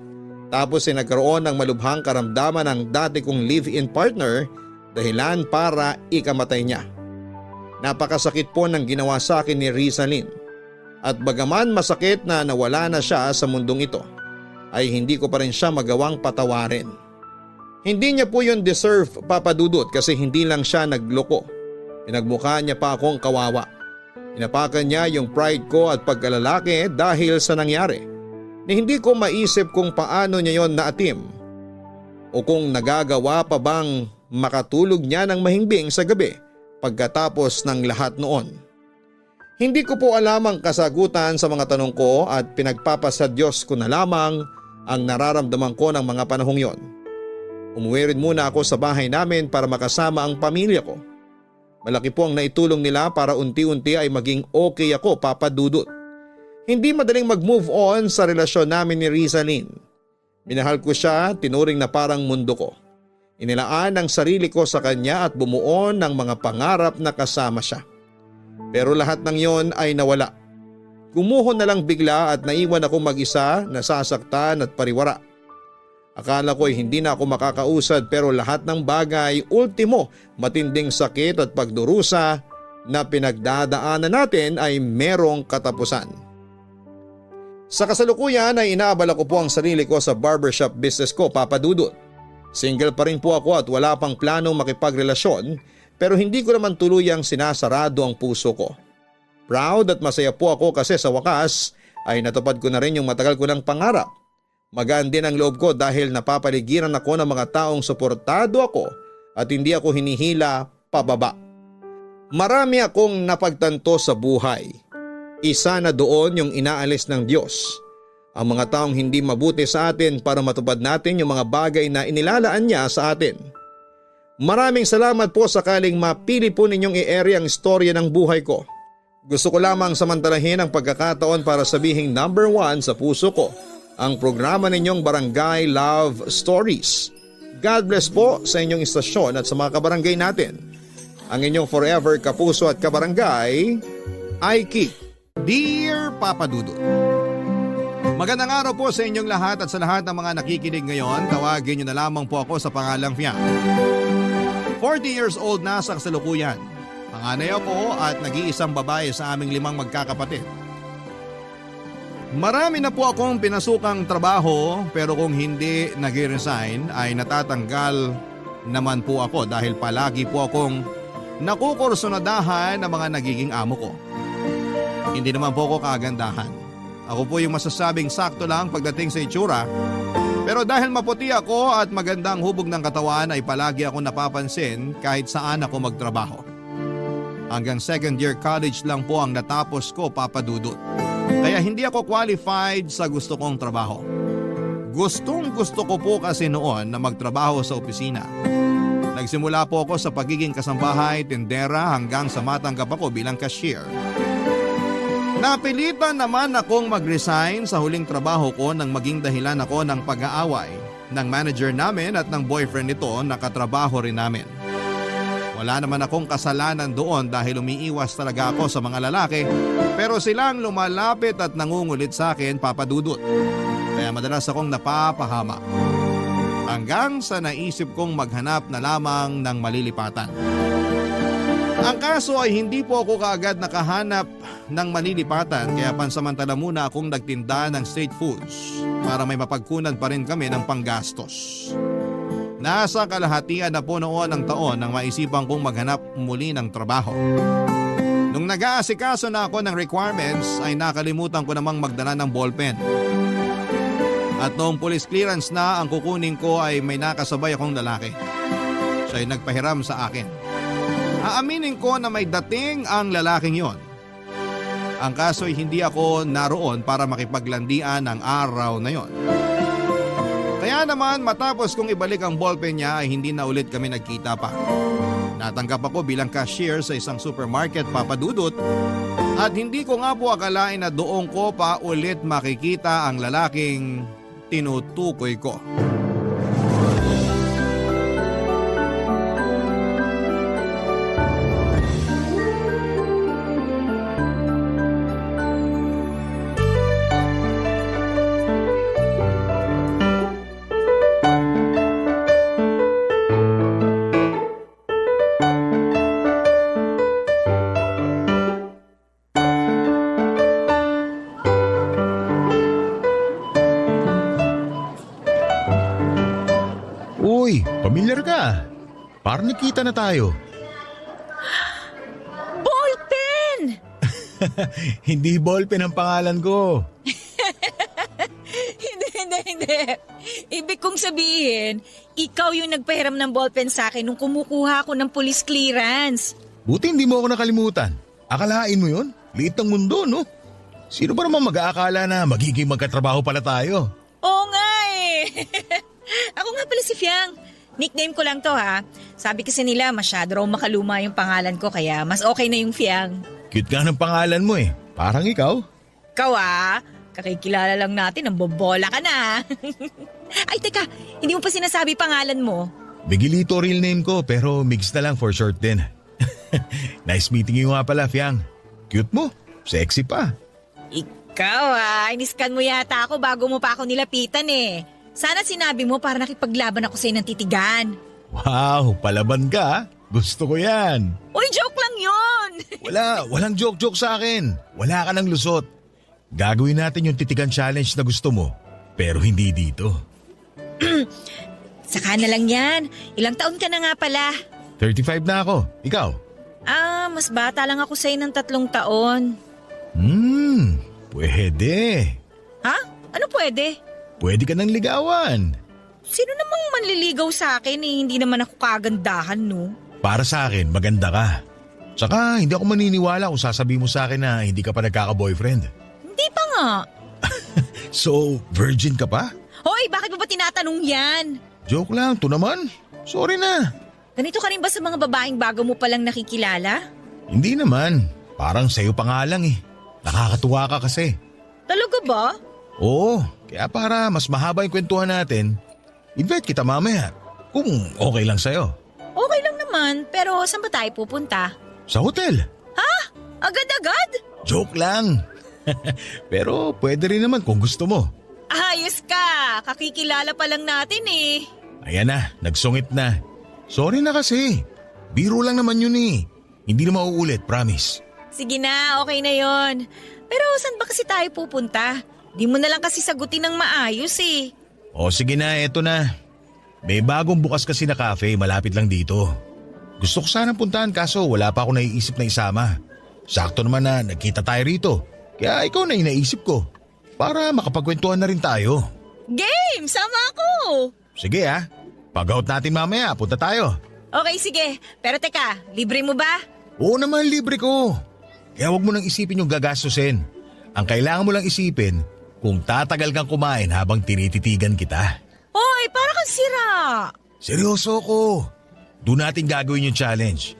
Tapos ay nagkaroon ng malubhang karamdaman ng dati kong live-in partner dahilan para ikamatay niya. Napakasakit po ng ginawa sa akin ni Rizalyn. At bagaman masakit na nawala na siya sa mundong ito, ay hindi ko pa rin siya magawang patawarin. Hindi niya po yun deserve, Papa Dudut, kasi hindi lang siya nagloko. Pinagmukha niya pa akong kawawa. Inapakan niya yung pride ko at pagkalalaki dahil sa nangyari. Ni hindi ko maisip kung paano niya yon naatim o kung nagagawa pa bang makatulog niya ng mahimbing sa gabi pagkatapos ng lahat noon. Hindi ko po alam ang kasagutan sa mga tanong ko at pinagpapasa Diyos ko na lamang ang nararamdaman ko ng mga panahong yon. Umuwi rin muna ako sa bahay namin para makasama ang pamilya ko. Malaki po ang naitulong nila para unti-unti ay maging okay ako, Papa Dudut. Hindi madaling mag-move on sa relasyon namin ni Rizalyn. Minahal ko siya, tinuring na parang mundo ko. Inilaan ang sarili ko sa kanya at bumuo ng mga pangarap na kasama siya. Pero lahat ng yon ay nawala. Gumuho na lang bigla at naiwan ako mag-isa, nasasaktan at pariwara. Akala ko ay hindi na ako makakausad pero lahat ng bagay, ultimo, matinding sakit at pagdurusa na pinagdadaanan natin ay merong katapusan. Sa kasalukuyan ay inaabala ko po ang sarili ko sa barbershop business ko, Papa Dudut. Single pa rin po ako at wala pang planong makipagrelasyon pero hindi ko naman tuluyang sinasarado ang puso ko. Proud at masaya po ako kasi sa wakas ay natupad ko na rin yung matagal ko ng pangarap. Magaan din ang loob ko dahil napapaligiran ako ng mga taong suportado ako at hindi ako hinihila pababa. Marami akong napagtanto sa buhay. Isa na doon yung inaalis ng Diyos. Ang mga taong hindi mabuti sa atin para matupad natin yung mga bagay na inilalaan niya sa atin. Maraming salamat po sakaling mapili po ninyong i-ere ang istorya ng buhay ko. Gusto ko lamang samantalahin ang pagkakataon para sabihing number 1 sa puso ko ang programa ninyong Barangay Love Stories. God bless po sa inyong istasyon at sa mga kabarangay natin. Ang inyong forever kapuso at kabarangay, Aiki. Dear Papa Dudut, magandang araw po sa inyong lahat at sa lahat ng mga nakikinig ngayon, tawagin niyo na lamang po ako sa pangalang Fian. 40 years old na sa kasalukuyan. Panganay ako at nag-iisang babae sa aming 5 magkakapatid. Marami na po akong pinasukang trabaho pero kung hindi nag-resign ay natatanggal naman po ako dahil palagi po akong nakukursunadahan ng mga nagiging amo ko. Hindi naman po ako kagandahan. Ako po yung masasabing sakto lang pagdating sa itsura. Pero dahil maputi ako at magandang hubog ng katawan ay palagi ako napapansin kahit saan ako magtrabaho. Hanggang second year college lang po ang natapos ko, Papa Dudut. Kaya hindi ako qualified sa gusto kong trabaho. Gustong gusto ko po kasi noon na magtrabaho sa opisina. Nagsimula po ako sa pagiging kasambahay, tindera hanggang sa matanggap ako bilang cashier. Napilitan naman akong mag-resign sa huling trabaho ko nang maging dahilan ako ng pag-aaway ng manager namin at ng boyfriend nito na katrabaho rin namin. Wala naman akong kasalanan doon dahil umiiwas talaga ako sa mga lalaki pero silang lumalapit at nangungulit sa akin, Papa Dudut. Kaya madalas akong napapahama. Hanggang sa naisip kong maghanap na lamang ng malilipatan. Ang kaso ay hindi po ako kaagad nakahanap ng malilipatan kaya pansamantala muna akong nagtinda ng street foods para may mapagkunan pa rin kami ng panggastos. Nasa kalahatian na po noon ang taon nang maisipan kong maghanap muli ng trabaho. Nung nag-aasikaso na ako ng requirements ay nakalimutan ko namang magdala ng ballpen. At noong police clearance na ang kukunin ko ay may nakasabay akong lalaki. Siya'y nagpahiram sa akin. Aaminin ko na may dating ang lalaking yon. Ang kaso'y hindi ako naroon para makipaglandian ng araw na yon. Kaya naman matapos kong ibalik ang ballpen niya ay hindi na ulit kami nagkita pa. Natanggap ako bilang cashier sa isang supermarket, Papa Dudut, at hindi ko nga po akalain na doon ko pa ulit makikita ang lalaking tinutukoy ko. Uy, pamilyar ka. Parang nakita na tayo. Ballpen! Hindi ballpen ang pangalan ko. Hindi. Ibig kong sabihin, ikaw yung nagpahiram ng ballpen sa akin nung kumukuha ako ng police clearance. Buti hindi mo ako nakalimutan. Akalain mo yun? Liit ng mundo, no? Sino ba naman mag-aakala na magiging magkatrabaho pala tayo? Oo nga eh. Ako nga pala si Fiang. Nickname ko lang to ha. Sabi kasi nila masyado raw makaluma yung pangalan ko kaya mas okay na yung Fiang. Cute ka ng pangalan mo eh. Parang ikaw. Ikaw kakikilala lang natin, ang bobola ka na. Ay teka, hindi mo pa sinasabi pangalan mo. Miguelito real name ko pero mix na lang for short din. Nice meeting you nga pala, Fiang. Cute mo. Sexy pa. Ikaw iniskan mo yata ako bago mo pa ako nilapitan eh. Sana sinabi mo para nakipaglaban ako sa'yo ng titigan. Wow, palaban ka ha? Gusto ko yan. Uy, joke lang yun! Walang joke-joke sa akin. Wala ka ng lusot. Gagawin natin yung titigan challenge na gusto mo. Pero hindi dito. Saka na lang yan. Ilang taon ka na nga pala? 35 na ako. Ikaw? Mas bata lang ako sa'yo ng 3 taon. Pwede. Ha? Ano pwede? Pwede ka nang ligawan. Sino namang manliligaw sa akin eh? Hindi naman ako kagandahan, no? Para sa akin, maganda ka. Tsaka hindi ako maniniwala kung sasabihin mo sa akin na hindi ka pa nagkaka-boyfriend. Hindi pa nga. So, virgin ka pa? Hoy, bakit mo ba tinatanong yan? Joke lang, to naman. Sorry na. Ganito ka rin ba sa mga babaeng bago mo palang nakikilala? Hindi naman. Parang sa'yo pa nga lang eh. Nakakatuwa ka kasi. Talaga ba? Oo, kaya para mas mahaba yung kwentuhan natin, invite kita mamaya. Kung okay lang sa'yo. Okay lang naman, pero saan ba tayo pupunta? Sa hotel. Ha? Agad-agad? Joke lang. Pero pwede rin naman kung gusto mo. Ayos ka, kakikilala pa lang natin eh. Ayan na, nagsungit na. Sorry na kasi. Biro lang naman yun eh. Hindi na mauulit, promise. Sige na, okay na yon. Pero saan ba kasi tayo pupunta? Di mo na lang kasi sagutin ng maayos eh. O sige na, eto na. May bagong bukas kasi na cafe malapit lang dito. Gusto ko sanang puntahan kaso wala pa ako naiisip na isama. Sakto naman na nagkita tayo rito. Kaya ikaw na yung naisip ko. Para makapagkwentuhan na rin tayo. Game! Sama ako! Sige pag-out natin mamaya, punta tayo. Okay, sige. Pero teka, libre mo ba? Oo naman, libre ko. Kaya wag mo nang isipin yung gagastusin. Ang kailangan mo lang isipin kung tatagal kang kumain habang tinititigan kita. Hoy, para kang sira! Seryoso ko. Doon natin gagawin yung challenge.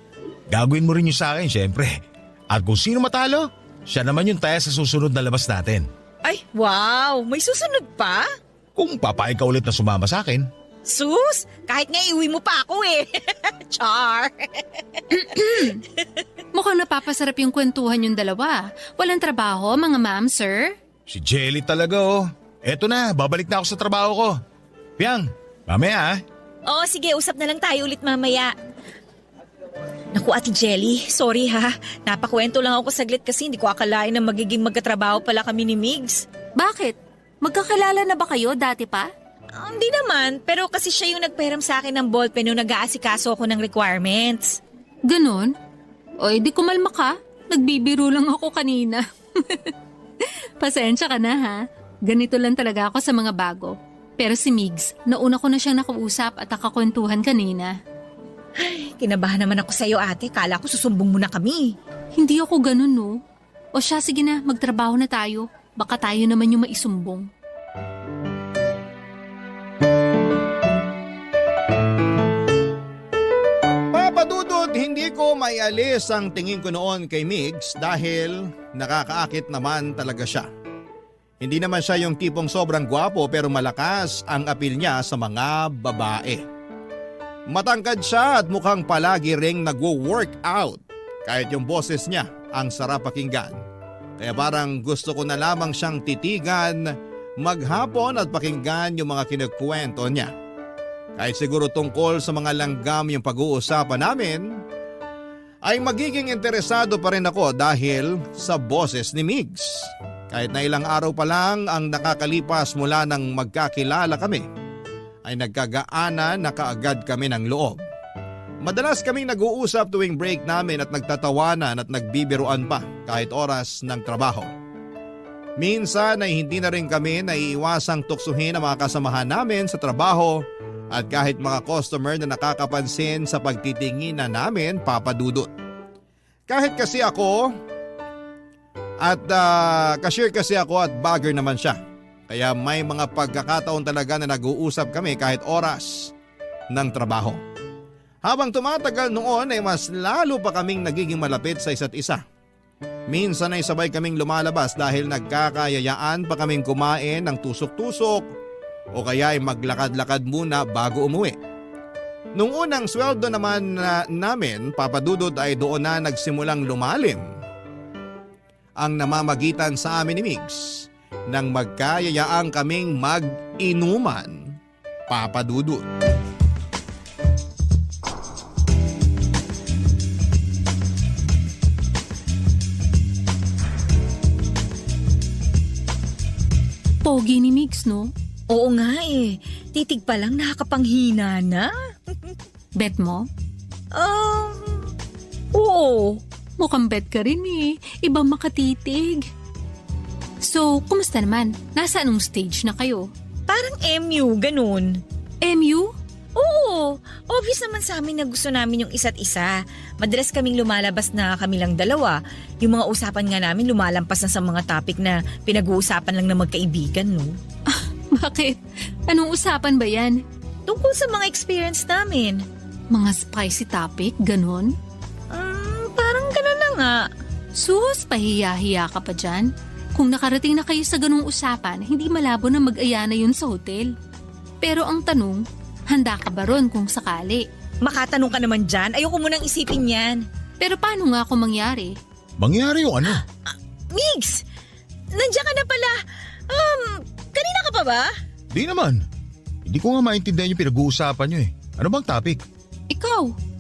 Gagawin mo rin yung sa akin, syempre. At kung sino matalo, siya naman yung taya sa susunod na labas natin. Ay, wow! May susunod pa? Kung papayag ka ulit na sumama sa akin. Sus! Kahit nga iuwi mo pa ako eh. Char! Mukhang napapasarap yung kwentuhan yung dalawa. Walang trabaho, mga ma'am, sir? Si Jelly talaga oh. Eto na, babalik na ako sa trabaho ko. Piang, mamaya Oo, sige, usap na lang tayo ulit mamaya. Naku, Ate Jelly, sorry ha. Napakwento lang ako saglit kasi hindi ko akalain na magiging magkatrabaho pala kami ni Migs. Bakit? Magkakilala na ba kayo dati pa? Hindi naman, pero kasi siya yung nagpahiram sa akin ng ballpen nung nag-aasikaso ako ng requirements. Ganon? O edi kumalma ka. Nagbibiro lang ako kanina. Pasensya ka na ha. Ganito lang talaga ako sa mga bago. Pero si Migs, nauna ko na siyang nakausap at nakakwentuhan kanina. Kinabahan naman ako sa'yo ate, kala ko susumbong mo na kami. Hindi ako ganun, no? O siya, sige na, magtrabaho na tayo. Baka tayo naman yung maisumbong. Papadudod, hindi ko maialis ang tingin ko noon kay Migs dahil nakakaakit naman talaga siya. Hindi naman siya yung tipong sobrang gwapo pero malakas ang apil niya sa mga babae. Matangkad siya at mukhang palagi ring nagwo-workout. Kahit yung boses niya ang sarap pakinggan. Kaya parang gusto ko na lamang siyang titigan, maghapon at pakinggan yung mga kinukwento niya. Kahit siguro tungkol sa mga langgam yung pag-uusapan namin, ay magiging interesado pa rin ako dahil sa boses ni Migs. Kahit na ilang araw pa lang ang nakakalipas mula nang magkakilala kami, ay nagkagaanan na kaagad kami ng loob. Madalas kaming nag-uusap tuwing break namin at nagtatawanan at nagbibiruan pa kahit oras ng trabaho. Minsan ay hindi na rin kami naiiwasang tuksuhin ang mga kasamahan namin sa trabaho at kahit mga customer na nakakapansin sa pagtitingin na namin, papadudot. Kahit kasi ako at cashier kasi ako at bagger naman siya. Kaya may mga pagkakataon talaga na nag-uusap kami kahit oras ng trabaho. Habang tumatagal noon ay mas lalo pa kaming nagiging malapit sa isa't isa. Minsan ay sabay kaming lumalabas dahil nagkakayayaan pa kaming kumain ng tusok-tusok o kaya ay maglakad-lakad muna bago umuwi. Nung unang sweldo naman namin, papadudod ay doon na nagsimulang lumalim ang namamagitan sa amin ni Migs nang magkayayaan kaming mag-inuman, papadudod. Pogi ni Migs, no? Oo nga eh, titig pa lang nakakapanghina na. Bet mo? Oo. Mukhang bet ka rin eh. Ibang makatitig. So, kumusta naman? Nasa anong stage na kayo? Parang MU, ganun. MU? Oo, obvious naman sa amin na gusto namin yung isa't isa. Madalas kaming lumalabas na kami lang dalawa. Yung mga usapan nga namin lumalampas na sa mga topic na pinag-uusapan lang ng magkaibigan, no? Bakit? Anong usapan ba yan? Tungkol sa mga experience namin. Mga spicy topic, ganon? Parang ganun na nga. Sus, pahiya-hiya ka pa dyan? Kung nakarating na kayo sa ganung usapan, hindi malabo na mag-aya na yun sa hotel. Pero ang tanong, handa ka ba ron kung sakali? Makatanong ka naman dyan, ayoko munang isipin yan. Pero paano nga kung mangyari? Mangyari yung ano? Migs, nandiyan ka na pala. Kanina ka pa ba? Di naman. Hindi ko nga maintindihan yung pinag-uusapan nyo eh. Ano bang topic? Ikaw?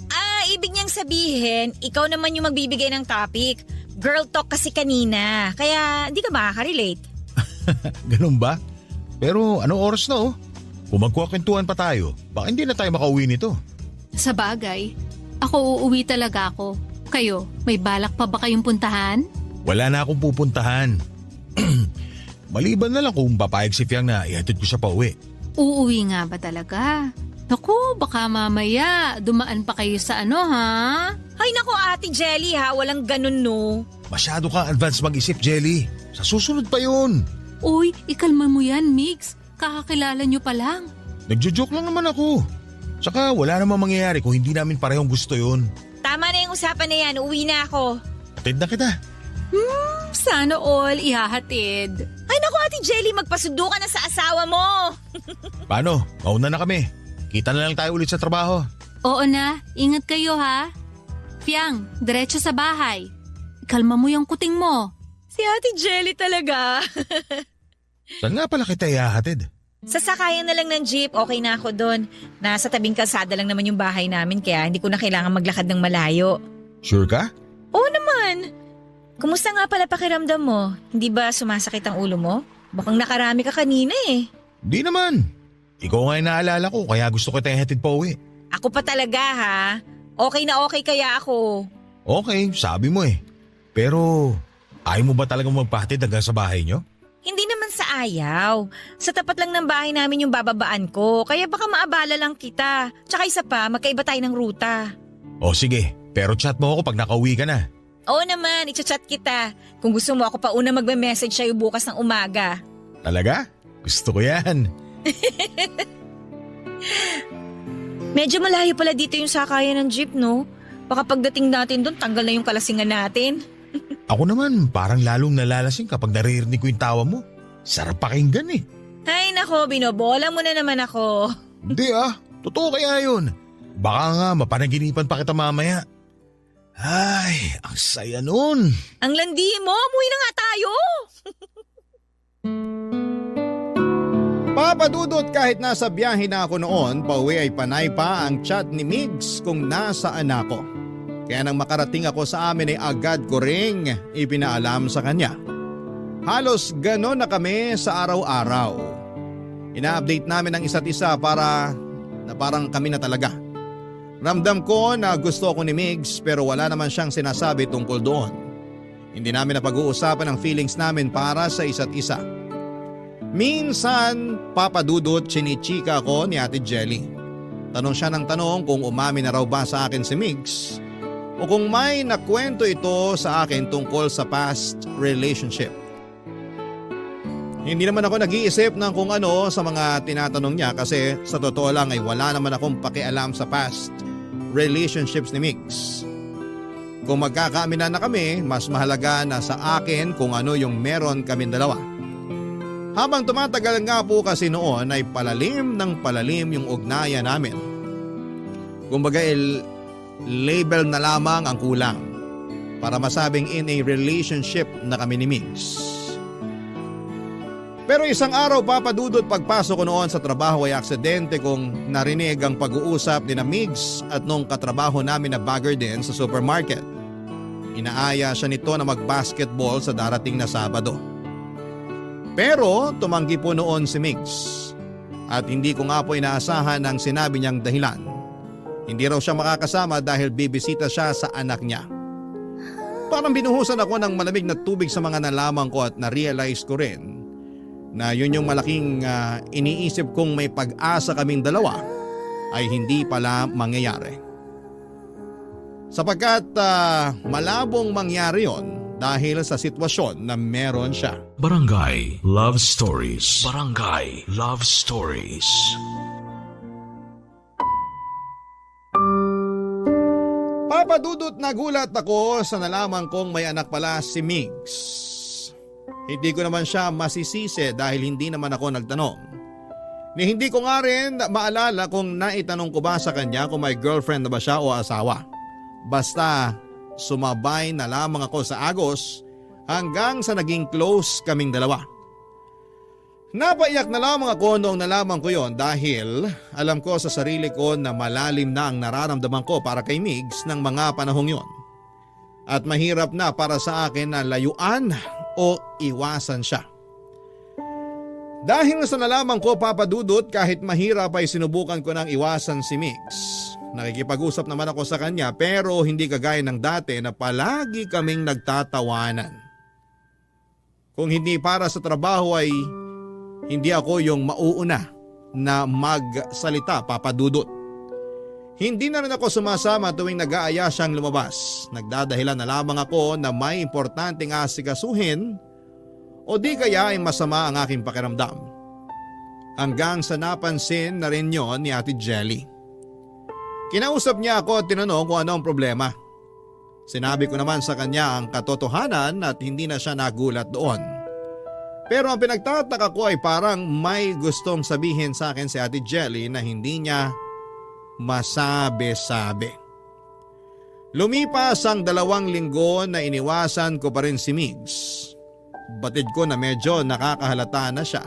Ibig niyang sabihin, ikaw naman yung magbibigay ng topic. Girl talk kasi kanina, kaya hindi ka makaka-relate. Ganun ba? Pero anong oras na oh? Kung magkukwentuhan pa tayo, baka hindi na tayo makauwi nito. Sa bagay, ako uuwi talaga ako. Kayo, may balak pa ba kayong puntahan? Wala na akong pupuntahan. Maliban na lang kung papayag si Fiang na ihatid ko siya pa uwi. Uuwi nga ba talaga? Naku, baka mamaya dumaan pa kayo sa ano ha? Ay nako Ate Jelly ha, walang ganun no. Masyado kang advance mag-isip, Jelly. Sa susunod pa yun. Uy, ikalma mo yan, Migs. Kakakilala nyo pa lang. Nagjo-joke lang naman ako. Tsaka wala namang mangyayari kung hindi namin parehong gusto yun. Tama na yung usapan na yan, uwi na ako. Atid na kita. Sana all ihahatid. Ay nako Ate Jelly, magpasundo ka na sa asawa mo. Paano? Mauna na kami. Kita na lang tayo ulit sa trabaho. Oo na, ingat kayo ha. Fiang, diretso sa bahay. Kalma mo yung kuting mo. Si Ate Jelly talaga. Saan nga pala kita ihahatid? Sasakayan na lang ng jeep, okay na ako doon. Nasa tabing kalsada lang naman yung bahay namin kaya hindi ko na kailangan maglakad ng malayo. Sure ka? Oo naman. Kumusta nga pala pakiramdam mo? Hindi ba sumasakit ang ulo mo? Mukhang nakarami ka kanina eh. Di naman. Ikaw nga yung naalala ko kaya gusto ko tayong hatid pa uwi. Ako pa talaga ha. Okay na okay kaya ako. Okay, sabi mo eh. Pero ayaw mo ba talagang magpahatid hanggang sa bahay nyo? Hindi naman sa ayaw. Sa tapat lang ng bahay namin yung bababaan ko, kaya baka maabala lang kita. Tsaka isa pa, magkaiba tayo ng ruta. O sige, pero chat mo ako pag nakauwi ka na. Oo naman, i-chat kita. Kung gusto mo ako pa una magme-message sa'yo bukas ng umaga. Talaga? Gusto ko yan. Medyo malayo pala dito yung sakayan ng jeep, no? Baka pagdating natin doon, tanggal na yung kalasingan natin. Ako naman, parang lalong nalalasing kapag naririnig ko yung tawa mo. Sarap pakinggan eh. Ay nako, binobola mo na naman ako. Hindi totoo kaya yun. Baka nga mapanaginipan pa kita mamaya. Ay, ang saya nun. Ang landi mo, umuwi na nga tayo. Papa Dudut, kahit nasa biyahe na ako noon, pauwi ay panay pa ang chat ni Migs kung nasaan ako. Kaya nang makarating ako sa amin ay agad ko ring ipinaalam sa kanya. Halos ganon na kami sa araw-araw. Ina-update namin ang isa't isa para na parang kami na talaga. Ramdam ko na gusto ko ni Migs pero wala naman siyang sinasabi tungkol doon. Hindi namin napag-uusapan ang feelings namin para sa isa't isa. Minsan, Papa Dudut, chinichika ko ni Ate Jelly. Tanong siya ng tanong kung umami na raw ba sa akin si Migs o kung may nakwento ito sa akin tungkol sa past relationship. Hindi naman ako nag-iisip ng kung ano sa mga tinatanong niya kasi sa totoo lang ay wala naman akong pakialam sa past relationships ni Migs. Kung magkakaaminan na kami, mas mahalaga na sa akin kung ano yung meron kaming dalawa. Habang tumatagal nga po kasi noon ay palalim ng palalim yung ugnayan namin. Kumbaga label na lamang ang kulang para masabing in a relationship na kami ni Migs. Pero isang araw, Papa Dudut, pagpasok ko noon sa trabaho ay aksidente kong narinig ang pag-uusap ni na Migs at nung katrabaho namin na bagger din sa supermarket. Inaaya siya nito na mag-basketball sa darating na Sabado. Pero tumanggi po noon si Migs at hindi ko nga po inaasahan ang sinabi niyang dahilan. Hindi raw siya makakasama dahil bibisita siya sa anak niya. Parang binuhusan ako ng malamig na tubig sa mga nalaman ko at na-realize ko rin na yun yung malaking iniisip kong may pag-asa kaming dalawa ay hindi pala mangyayari. Sapagkat malabong mangyari yon dahil sa sitwasyon na meron siya. Barangay Love Stories. Barangay Love Stories. Papa Dudut, nagulat ako sa nalaman kong may anak pala si Migs. Hindi ko naman siya masisisi dahil hindi naman ako nagtanong. Ni hindi ko nga rin maalala kung naitanong ko ba sa kanya kung may girlfriend na ba siya o asawa. Basta sumabay na lamang ako sa agos hanggang sa naging close kaming dalawa. Napaiyak na lamang ako noong nalaman ko yon dahil alam ko sa sarili ko na malalim na ang nararamdaman ko para kay Migs ng mga panahong yon. At mahirap na para sa akin na layuan o iwasan siya. Dahil sa nalaman ko, Papa Dudut, kahit mahirap ay sinubukan ko nang iwasan si Migs. Nakikipag-usap naman ako sa kanya pero hindi kagaya ng dati na palagi kaming nagtatawanan. Kung hindi para sa trabaho ay hindi ako yung mauuna na magsalita, Papa Dudut. Hindi na rin ako sumasama tuwing nag-aaya siyang lumabas. Nagdadahilan na lamang ako na may importanteng asikasuhin o di kaya ay masama ang aking pakiramdam. Hanggang sa napansin na rin yon ni Ate Jelly. Kinausap niya ako at tinanong kung ano ang problema. Sinabi ko naman sa kanya ang katotohanan at hindi na siya nagulat doon. Pero ang pinagtataka ko ay parang may gustong sabihin sa akin si Ate Jelly na hindi niya masabi-sabi. Lumipas ang 2 linggo na iniwasan ko pa rin si Migs. Batid ko na medyo nakakahalata na siya.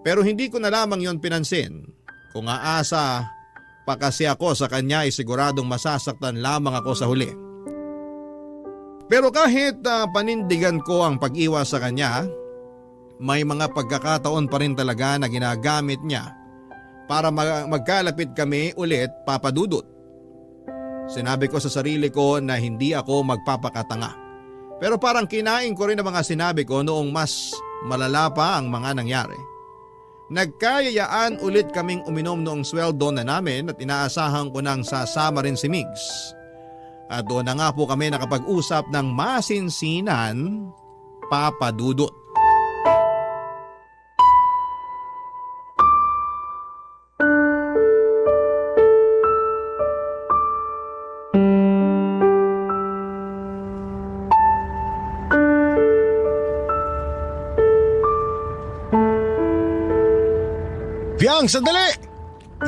Pero hindi ko na lamang yon pinansin. Kung aasa pa kasi ako sa kanya ay siguradong masasaktan lamang ako sa huli. Pero kahit panindigan ko ang pag-iwas sa kanya, may mga pagkakataon pa rin talaga na ginagamit niya para magkalapit kami ulit, Papa Dudut. Sinabi ko sa sarili ko na hindi ako magpapakatanga. Pero parang kinain ko rin ang mga sinabi ko noong mas malala pa ang mga nangyari. Nagkayayaan ulit kaming uminom noong sweldo na namin at inaasahan ko nang sasama rin si Migs. At doon na nga po kami nakapag-usap ng masinsinan, Papa Dudut. Piang, sandali!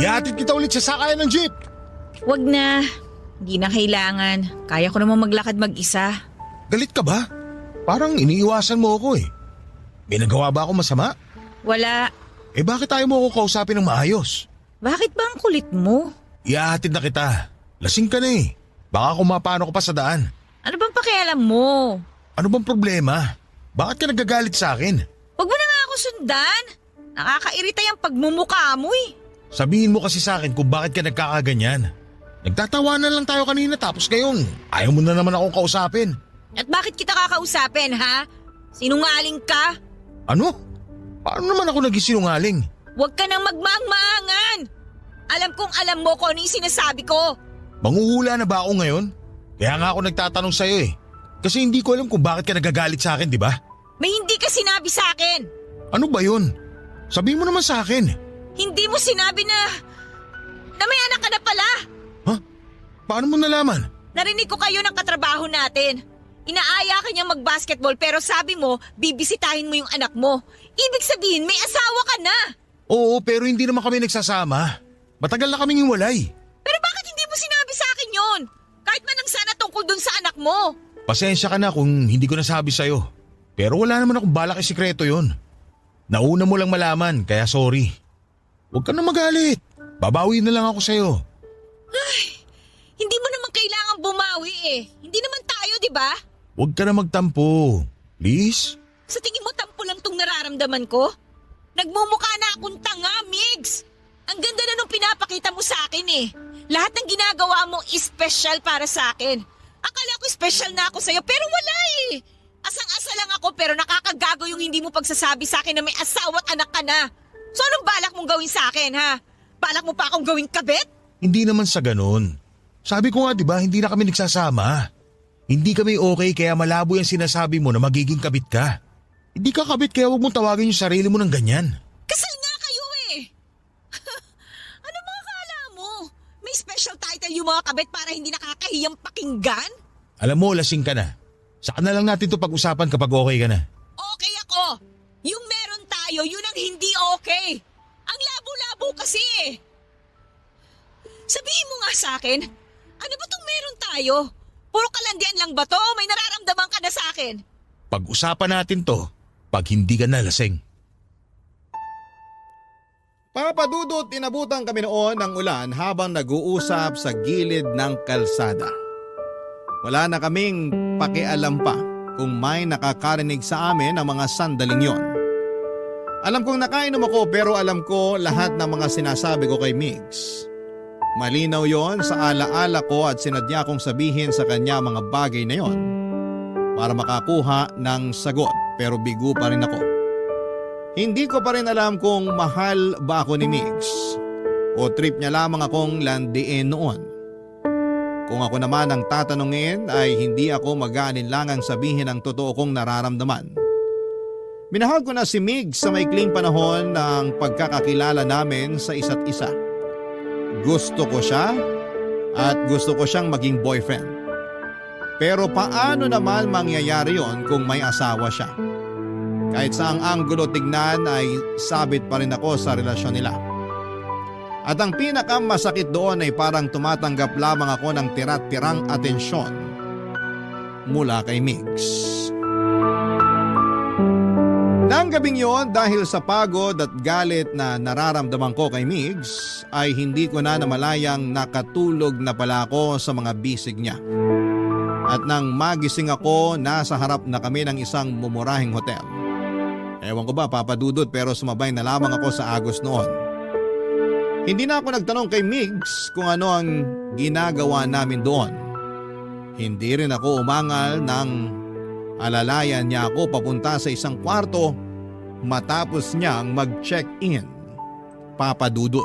Ihatid kita ulit sa sakayan ng jeep. Wag na. Hindi na kailangan. Kaya ko naman maglakad mag-isa. Galit ka ba? Parang iniiwasan mo ako eh. May nagawa ba ako masama? Wala. Eh bakit tayo mo ako kausapin ng maayos? Bakit ba ang kulit mo? Ihahatid na kita. Lasing ka na eh. Baka kumapano ko pa sa daan. Ano bang pakialam mo? Ano bang problema? Bakit ka nagagalit sa akin? Wag mo na nga ako sundan. Nakakairita yung pagmumukha mo eh. Sabihin mo kasi sa akin kung bakit ka nagkakaganyan. Nagtatawanan lang tayo kanina tapos ngayon ayaw mo na naman akong kausapin. At bakit kita kakausapin, ha? Sinungaling ka? Ano? Paano naman ako naging sinungaling? Huwag ka nang magmaang-maangan. Alam kong alam mo kung ano yung sinasabi ko. Manguhula na ba ako ngayon? Kaya nga ako nagtatanong sa'yo eh. Kasi hindi ko alam kung bakit ka nagagalit sa akin, di ba? May hindi ka sinabi sa akin. Ano ba yun? Sabihin mo naman sa akin. Hindi mo sinabi na may anak ka na pala. Ha? Paano mo nalaman? Narinig ko kayo ng katrabaho natin. Inaaya ka niyang mag-basketball pero sabi mo, bibisitahin mo yung anak mo. Ibig sabihin, may asawa ka na. Oo, pero hindi naman kami nagsasama. Matagal na kaming hiwalay. Pero bakit hindi mo sinabi sa akin yun? Kahit man lang sana tungkol dun sa anak mo. Pasensya ka na kung hindi ko nasabi sa'yo. Pero wala naman akong balak isikreto yun. Nauna mo lang malaman, kaya sorry. Huwag ka na magalit. Babawi na lang ako sa'yo. Hindi mo naman kailangan bumawi eh. Hindi naman tayo, di ba? Huwag ka na magtampo. Please? Sa tingin mo tampo lang tong nararamdaman ko? Nagmumukha na akong tanga, Migs. Ang ganda na nung pinapakita mo sa akin eh. Lahat ng ginagawa mo is special para sa akin. Akala ko special na ako sa'yo pero wala eh. Asang-asa lang ako pero nakakagago yung hindi mo pagsasabi sa akin na may asawa at anak ka na. So anong balak mong gawin sa akin ha? Balak mo pa akong gawing kabit? Hindi naman sa ganun. Sabi ko nga diba, hindi na kami nagsasama. Hindi kami okay kaya malabo yung sinasabi mo na magiging kabit ka. Hindi ka kabit kaya huwag mong tawagin yung sarili mo ng ganyan. Kasal nga kayo eh. Ano mga kala mo? May special title yung mga kabit para hindi nakakahiyang pakinggan? Alam mo, lasing ka na. Saka na lang natin to pag-usapan kapag okay ka na. Okay ako. Yung meron tayo, yun ang hindi okay. Ang labo-labo kasi eh. Sabihin mo nga sa akin, ano ba tong meron tayo? Puro kalandian lang ba to? May nararamdaman ka na sa akin? Pag-usapan natin to pag hindi ka na lasing. Papa Dudut, inabutan kami noon ng ulan habang nag-uusap sa gilid ng kalsada. Wala na kaming pakialam pa kung may nakakarinig sa amin ng mga sandaling yon. Alam kong nakainom ako pero alam ko lahat ng mga sinasabi ko kay Migs. Malinaw yon sa alaala ko at sinadya kong sabihin sa kanya mga bagay na yon para makakuha ng sagot pero bigo pa rin ako. Hindi ko pa rin alam kung mahal ba ako ni Migs o trip niya lamang akong landiin noon. Kung ako naman ang tatanungin ay hindi ako mag-aalinlangang sabihin ang totoo kong nararamdaman. Minahal ko na si Migs sa maikling panahon ng pagkakakilala namin sa isa't isa. Gusto ko siya at gusto ko siyang maging boyfriend. Pero paano naman mangyayari yon kung may asawa siya? Kahit sa ang anggulo tignan ay sabit pa rin ako sa relasyon nila. At ang pinakamasakit doon ay parang tumatanggap lamang ako ng tirat-tirang atensyon mula kay Migs. Nang gabing yon dahil sa pagod at galit na nararamdaman ko kay Migs ay hindi ko na namalayang nakatulog na pala ako sa mga bisig niya. At nang magising ako, nasa harap na kami ng isang mumurahing hotel. Ewan ko ba Papa Dudut pero sumabay na lamang ako sa agos noon. Hindi na ako nagtanong kay Migs kung ano ang ginagawa namin doon. Hindi rin ako umangal ng Alalayan niya ako papunta sa isang kwarto matapos niyang mag-check-in. Papa Dudut.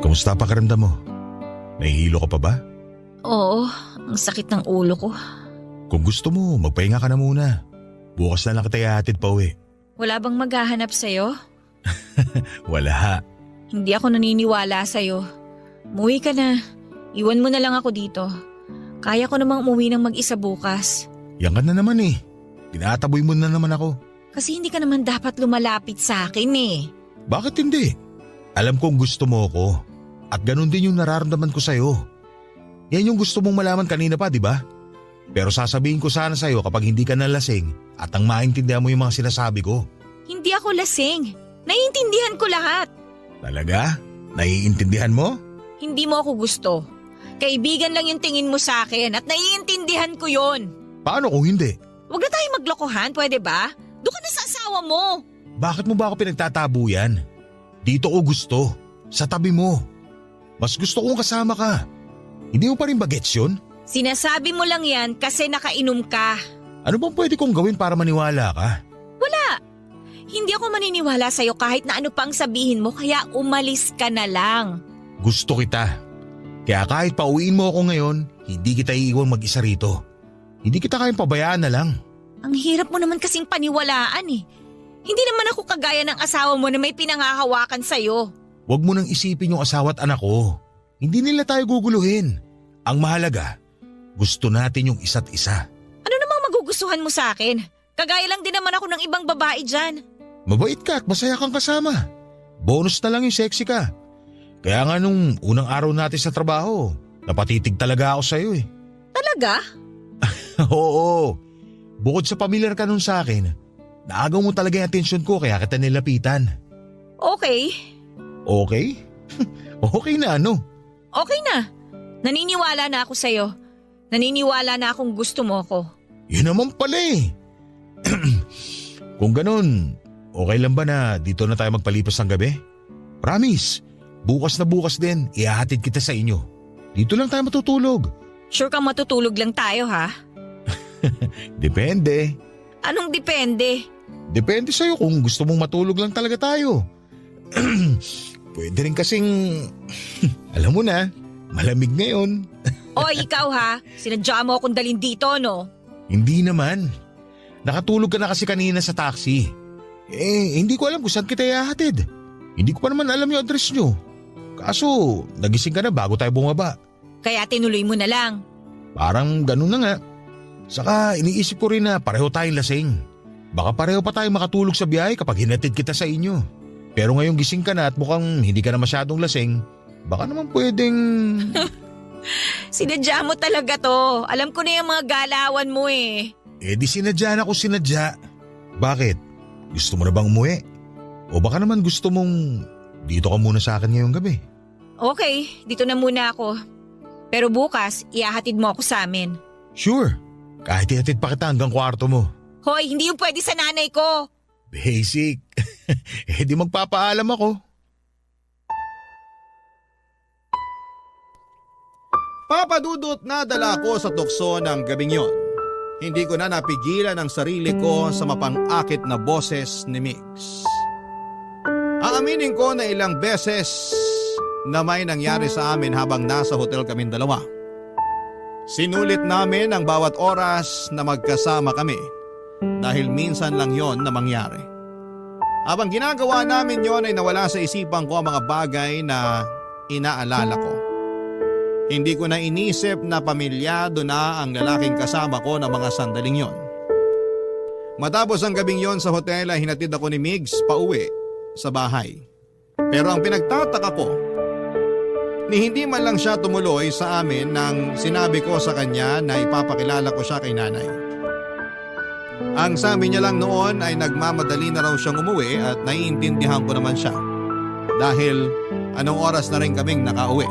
Kamusta pakiramdam mo? Nahihilo ka pa ba? Oo, ang sakit ng ulo ko. Kung gusto mo, magpahinga ka na muna. Bukas na lang kita ihatid pa uwi. Wala bang maghahanap sa'yo? Wala. Hindi ako naniniwala sa'yo. Umuwi ka na. Iwan mo na lang ako dito. Kaya ko namang umuwi ng mag-isa bukas. Yan ka na naman eh. Tinataboy mo na naman ako. Kasi hindi ka naman dapat lumalapit sa akin eh. Bakit hindi? Alam kong gusto mo ako. At ganun din yung nararamdaman ko sa'yo. Yan yung gusto mong malaman kanina pa, di ba? Pero sasabihin ko sana sa'yo kapag hindi ka nalasing at ang maintindihan mo yung mga sinasabi ko. Hindi ako lasing. Naiintindihan ko lahat. Talaga? Naiintindihan mo? Hindi mo ako gusto. Kaibigan lang yung tingin mo sa akin at naiintindihan ko yon. Paano kung hindi? Huwag na tayo maglokohan, pwede ba? Doon ka na sa asawa mo. Bakit mo ba ako pinagtatabu yan? Dito ko gusto. Sa tabi mo. Mas gusto kong kasama ka. Hindi mo pa rin bagets yun? Sinasabi mo lang yan kasi nakainom ka. Ano bang pwede kong gawin para maniwala ka? Wala. Hindi ako maniniwala sa'yo kahit na ano pang sabihin mo kaya umalis ka na lang. Gusto kita. Kaya kahit pauwiin mo ako ngayon, hindi kita iiwan mag-isa rito. Hindi kita kayang pabayaan na lang. Ang hirap mo naman kasing paniwalaan eh. Hindi naman ako kagaya ng asawa mo na may pinangahawakan sa'yo. Huwag mo nang isipin yung asawa at anak ko. Hindi nila tayo guguluhin. Ang mahalaga, gusto natin yung isa't isa. Ano namang magugustuhan mo sa akin? Kagaya lang din naman ako ng ibang babae dyan. Mabait ka at masaya kang kasama. Bonus na lang yung sexy ka. Kaya nga nung unang araw natin sa trabaho, napatitig talaga ako sa'yo eh. Talaga? Oo. Bukod sa pamilyar ka nun sa akin, naagaw mo talaga yung atensyon ko kaya kita nilapitan. Okay. Okay? Okay na ano? Okay na. Naniniwala na ako sa'yo. Naniniwala na akong gusto mo ako. Yun naman pala eh. Kung ganun, okay lang ba na dito na tayo magpalipas ng gabi? Promise, bukas na bukas din, ihahatid kita sa inyo. Dito lang tayo matutulog. Sure kang matutulog lang tayo ha? Depende. Anong depende? Depende sa'yo kung gusto mong matulog lang talaga tayo. Pwede rin kasing, alam mo na, malamig ngayon. Oy, ikaw ha? Sinadya mo akong dalhin dito, no? Hindi naman. Nakatulog ka na kasi kanina sa taxi. Hindi ko alam kung saan kita ihahatid. Hindi ko pa naman alam yung address nyo. Kaso, nagising ka na bago tayo bumaba. Kaya tinuloy mo na lang. Parang ganun na nga. Saka iniisip ko rin na pareho tayong lasing. Baka pareho pa tayong makatulog sa biyahe kapag hinatid kita sa inyo. Pero ngayong gising ka na at mukhang hindi ka na masyadong lasing, baka naman pwedeng… Sinadya mo talaga to. Alam ko na yung mga galawan mo eh. Di sinadya na ako sinadya. Bakit? Gusto mo na bang umuwi? O baka naman gusto mong dito ka muna sa akin ngayong gabi? Okay, dito na muna ako. Pero bukas, ihahatid mo ako sa amin. Sure. Kahit ihatid pa kita hanggang kwarto mo. Hoy, hindi yung pwede sa nanay ko. Basic. Di magpapaalam ako. Papa Dudut, nadala ko sa tukso ng gabing yon. Hindi ko na napigilan ang sarili ko sa mapang-akit na boses ni Mix. Aaminin ko na ilang beses na may nangyari sa amin habang nasa hotel kaming dalawa. Sinulit namin ang bawat oras na magkasama kami dahil minsan lang yon na mangyari. Habang ginagawa namin yon ay nawala sa isipan ko ang mga bagay na inaalala ko. Hindi ko na inisip na pamilyado na ang lalaking kasama ko ng mga sandaling yon. Matapos ang gabing yon sa hotel ay hinatid ako ni Migs pauwi sa bahay. Pero ang pinagtataka ko, ni hindi man lang siya tumuloy sa amin nang sinabi ko sa kanya na ipapakilala ko siya kay nanay. Ang sabi niya lang noon ay nagmamadali na raw siyang umuwi at naiintindihan ko naman siya. Dahil anong oras na rin kaming nakauwi.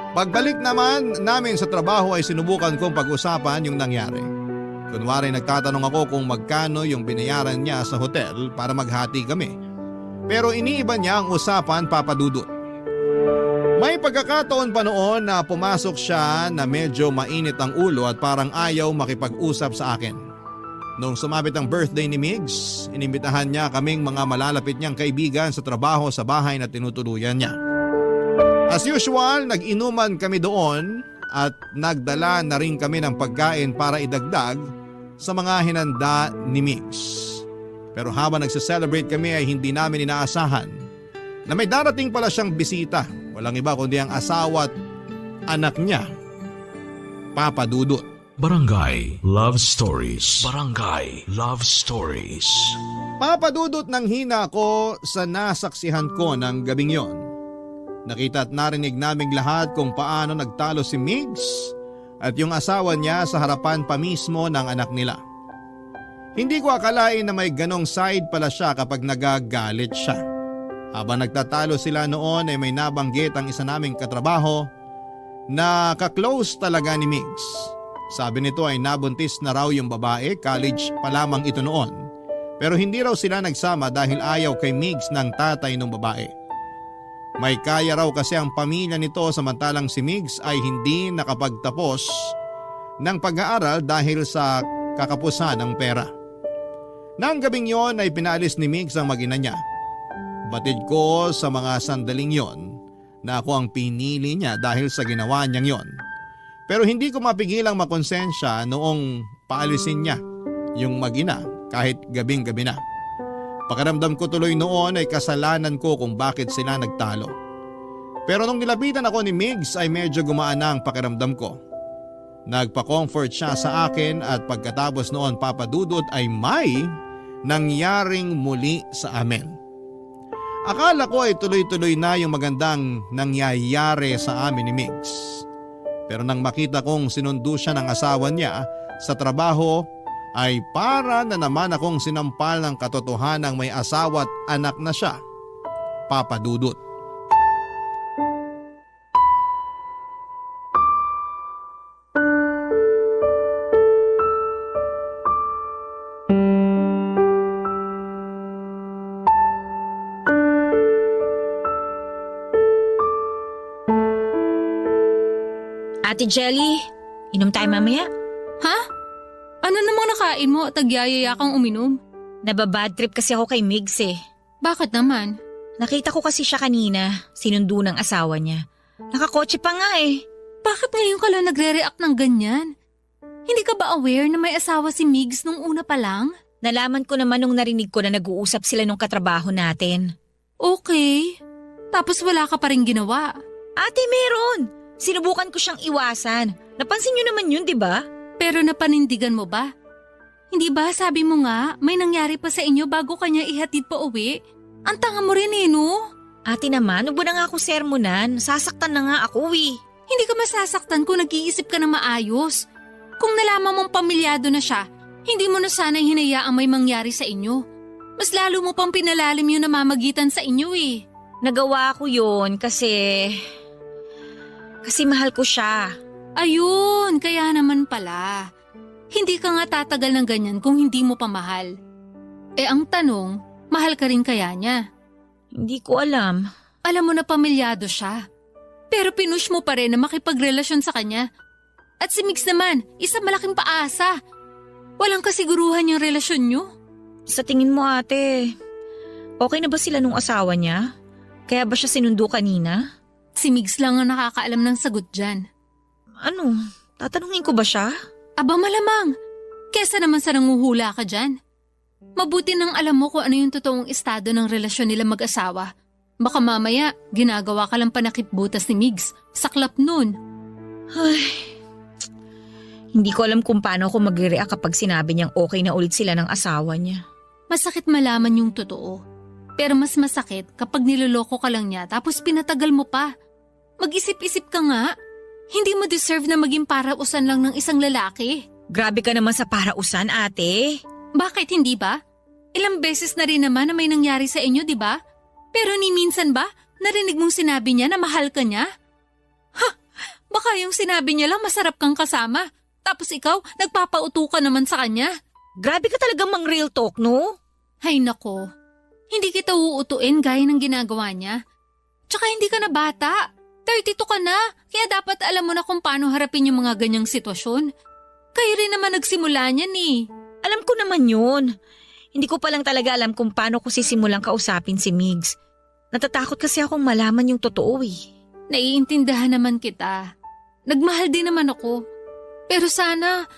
Pagbalik naman namin sa trabaho ay sinubukan kong pag-usapan yung nangyari. Kunwari nagtatanong ako kung magkano yung binayaran niya sa hotel para maghati kami. Pero iniiba niya ang usapan, Papa Dudut. May pagkakataon pa noon na pumasok siya na medyo mainit ang ulo at parang ayaw makipag-usap sa akin. Noong sumapit ang birthday ni Migs, inimbitahan niya kaming mga malalapit niyang kaibigan sa trabaho sa bahay na tinutuluyan niya. As usual, nag-inuman kami doon at nagdala na rin kami ng pagkain para idagdag sa mga hinanda ni Migs. Pero habang nagse-celebrate kami ay hindi namin inaasahan na may darating pala siyang bisita. Walang iba kundi ang asawa at anak niya, Papa Dudut. Barangay Love Stories. Barangay Love Stories. Papa Dudut, nang hina ako sa nasaksihan ko ng gabing yon. Nakita at narinig naming lahat kung paano nagtalo si Migs at yung asawa niya sa harapan pa mismo ng anak nila. Hindi ko akalain na may ganong side pala siya kapag nagagalit siya. Habang nagtatalo sila noon ay may nabanggit ang isa naming katrabaho na kaklose talaga ni Migs. Sabi nito ay nabuntis na raw yung babae, college pa lamang ito noon. Pero hindi raw sila nagsama dahil ayaw kay Migs ng tatay ng babae. May kaya raw kasi ang pamilya nito samantalang si Migs ay hindi nakapagtapos ng pag-aaral dahil sa kakapusan ng pera. Nang gabing yon ay pinaalis ni Migs ang mag-ina niya. Batid ko sa mga sandaling yon na ako ang pinili niya dahil sa ginawa niyang yon. Pero hindi ko mapigilang makonsensya noong paalisin niya yung mag-ina kahit gabing-gabi na. Pakiramdam ko tuloy noon ay kasalanan ko kung bakit sila nagtalo. Pero nung nilapitan ako ni Migs ay medyo gumaan na ang pakiramdam ko. Nagpa-comfort siya sa akin at pagkatapos noon, Papa Dudut, ay may nangyaring muli sa amin. Akala ko ay tuloy-tuloy na yung magandang nangyayari sa amin ni Migs. Pero nang makita kong sinundo siya ng asawa niya sa trabaho ay para na naman akong sinampal ng katotohanang may asawa at anak na siya, Papa Dudut. Ate Jelly, inom tayo mamaya. Ha? Ano namang nakain mo at nagyayaya kang uminom? Nababad trip kasi ako kay Migs eh. Bakit naman? Nakita ko kasi siya kanina, sinundo ng asawa niya. Nakakotse pa nga eh. Bakit ngayon ka lang nagre-react ng ganyan? Hindi ka ba aware na may asawa si Migs nung una pa lang? Nalaman ko naman nung narinig ko na nag-uusap sila nung katrabaho natin. Okay. Tapos wala ka pa rin ginawa. Ate, meron! Sinubukan ko siyang iwasan. Napansin niyo naman yun, di ba? Pero napanindigan mo ba? Hindi ba sabi mo nga may nangyari pa sa inyo bago kanya ihatid pa uwi? Ang tanga mo rin eh, no? Ate naman, huwag mo na nga ako sermonan. Sasaktan na nga ako eh. Hindi ka masasaktan kung nag-iisip ka na maayos. Kung nalaman mong pamilyado na siya, hindi mo na sana'y hinayaang may mangyari sa inyo. Mas lalo mo pang pinalalim yung namamagitan sa inyo eh. Nagawa ko yun kasi mahal ko siya. Ayun, kaya naman pala. Hindi ka nga tatagal ng ganyan kung hindi mo pa mahal. Eh ang tanong, mahal ka rin kaya niya? Hindi ko alam. Alam mo na pamilyado siya. Pero pinush mo pa rin na makipagrelasyon sa kanya. At si Migs naman, isa malaking paasa. Walang kasiguruhan yung relasyon nyo. Sa tingin mo ate, okay na ba sila nung asawa niya? Kaya ba siya sinundo kanina? Si Migs lang ang nakakaalam ng sagot dyan. Ano? Tatanungin ko ba siya? Aba malamang, kesa naman sa nanguhula ka dyan. Mabuti nang alam mo kung ano yung totoong estado ng relasyon nila mag-asawa. Baka mamaya, ginagawa ka lang panakipbutas ni Migs. Saklap nun. Ay, hindi ko alam kung paano ako mag-react kapag sinabi niyang okay na ulit sila ng asawa niya. Masakit malaman yung totoo. Pero mas masakit kapag niloloko ka lang niya tapos pinatagal mo pa. Mag-isip-isip ka nga. Hindi mo deserve na maging parausan lang ng isang lalaki. Grabe ka naman sa parausan, ate. Bakit hindi ba? Ilang beses na rin naman na may nangyari sa inyo, di ba? Pero ni minsan ba, narinig mong sinabi niya na mahal ka niya? Ha! Baka yung sinabi niya lang masarap kang kasama. Tapos ikaw, nagpapauto ka naman sa kanya. Grabe ka talagang mang real talk, no? Hay nako, hindi kita uutuin gaya ng ginagawa niya. Tsaka hindi ka na bata. 32 ka na, kaya dapat alam mo na kung paano harapin yung mga ganyang sitwasyon. Kayo rin naman nagsimula niyan eh. Alam ko naman yun. Hindi ko pa lang talaga alam kung paano ko sisimulang kausapin si Migs. Natatakot kasi akong malaman yung totoo eh. Naiintindihan naman kita. Nagmahal din naman ako. Pero sana,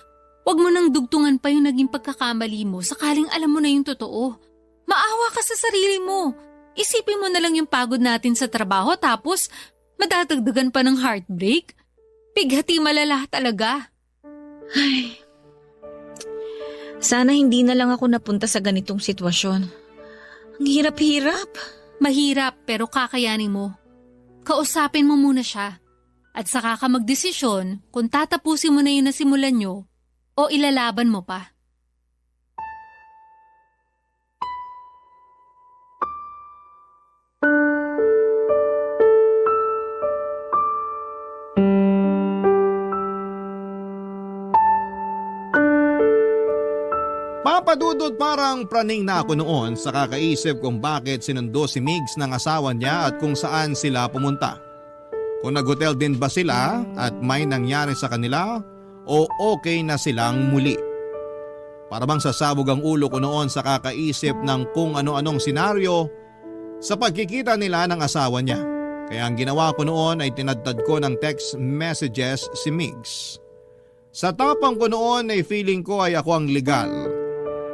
wag mo nang dugtungan pa yung naging pagkakamali mo sakaling alam mo na yung totoo. Maawa ka sa sarili mo. Isipin mo na lang yung pagod natin sa trabaho tapos madadagdagan pa ng heartbreak. Pighati malala talaga. Ay, sana hindi na lang ako napunta sa ganitong sitwasyon. Ang hirap-hirap. Mahirap pero kakayanin mo. Kausapin mo muna siya. At saka ka magdesisyon kung tatapusin mo na yung nasimulan nyo o ilalaban mo pa. Papadudod parang praning na ako noon sa kakaisip kung bakit sinundo si Migs ng asawa niya at kung saan sila pumunta. Kung nag-hotel din ba sila at may nangyari sa kanila o okay na silang muli. Para bang sasabog ang ulo ko noon sa kakaisip ng kung ano-anong senaryo sa pagkikita nila ng asawa niya. Kaya ang ginawa ko noon ay tinadtad ko ng text messages si Migs. Sa tapang ko noon ay feeling ko ay ako ang legal.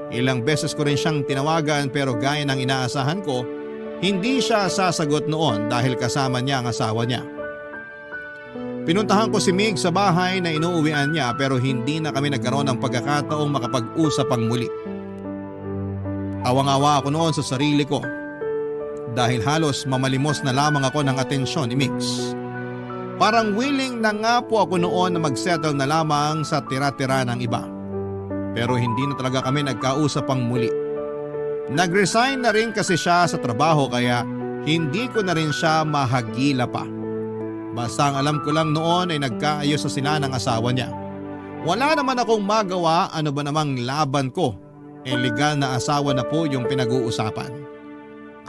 Ilang beses ko rin siyang tinawagan pero gaya ng inaasahan ko, hindi siya sasagot noon dahil kasama niya ang asawa niya. Pinuntahan ko si Mig sa bahay na inuuwian niya pero hindi na kami nagkaroon ng pagkakataong makapag-usap ang muli. Awang-awa ako noon sa sarili ko dahil halos mamalimos na lamang ako ng atensyon ni Migs. Parang willing na nga po ako noon na magsettle na lamang sa tira-tira ng iba. Pero hindi na talaga kami nagkausap ang muli. Nag-resign na rin kasi siya sa trabaho kaya hindi ko na rin siya mahagila pa. Basta ang alam ko lang noon ay nagkaayos sa sila ng asawa niya. Wala naman akong magawa, ano ba namang laban ko. Legal na asawa na po yung pinag-uusapan.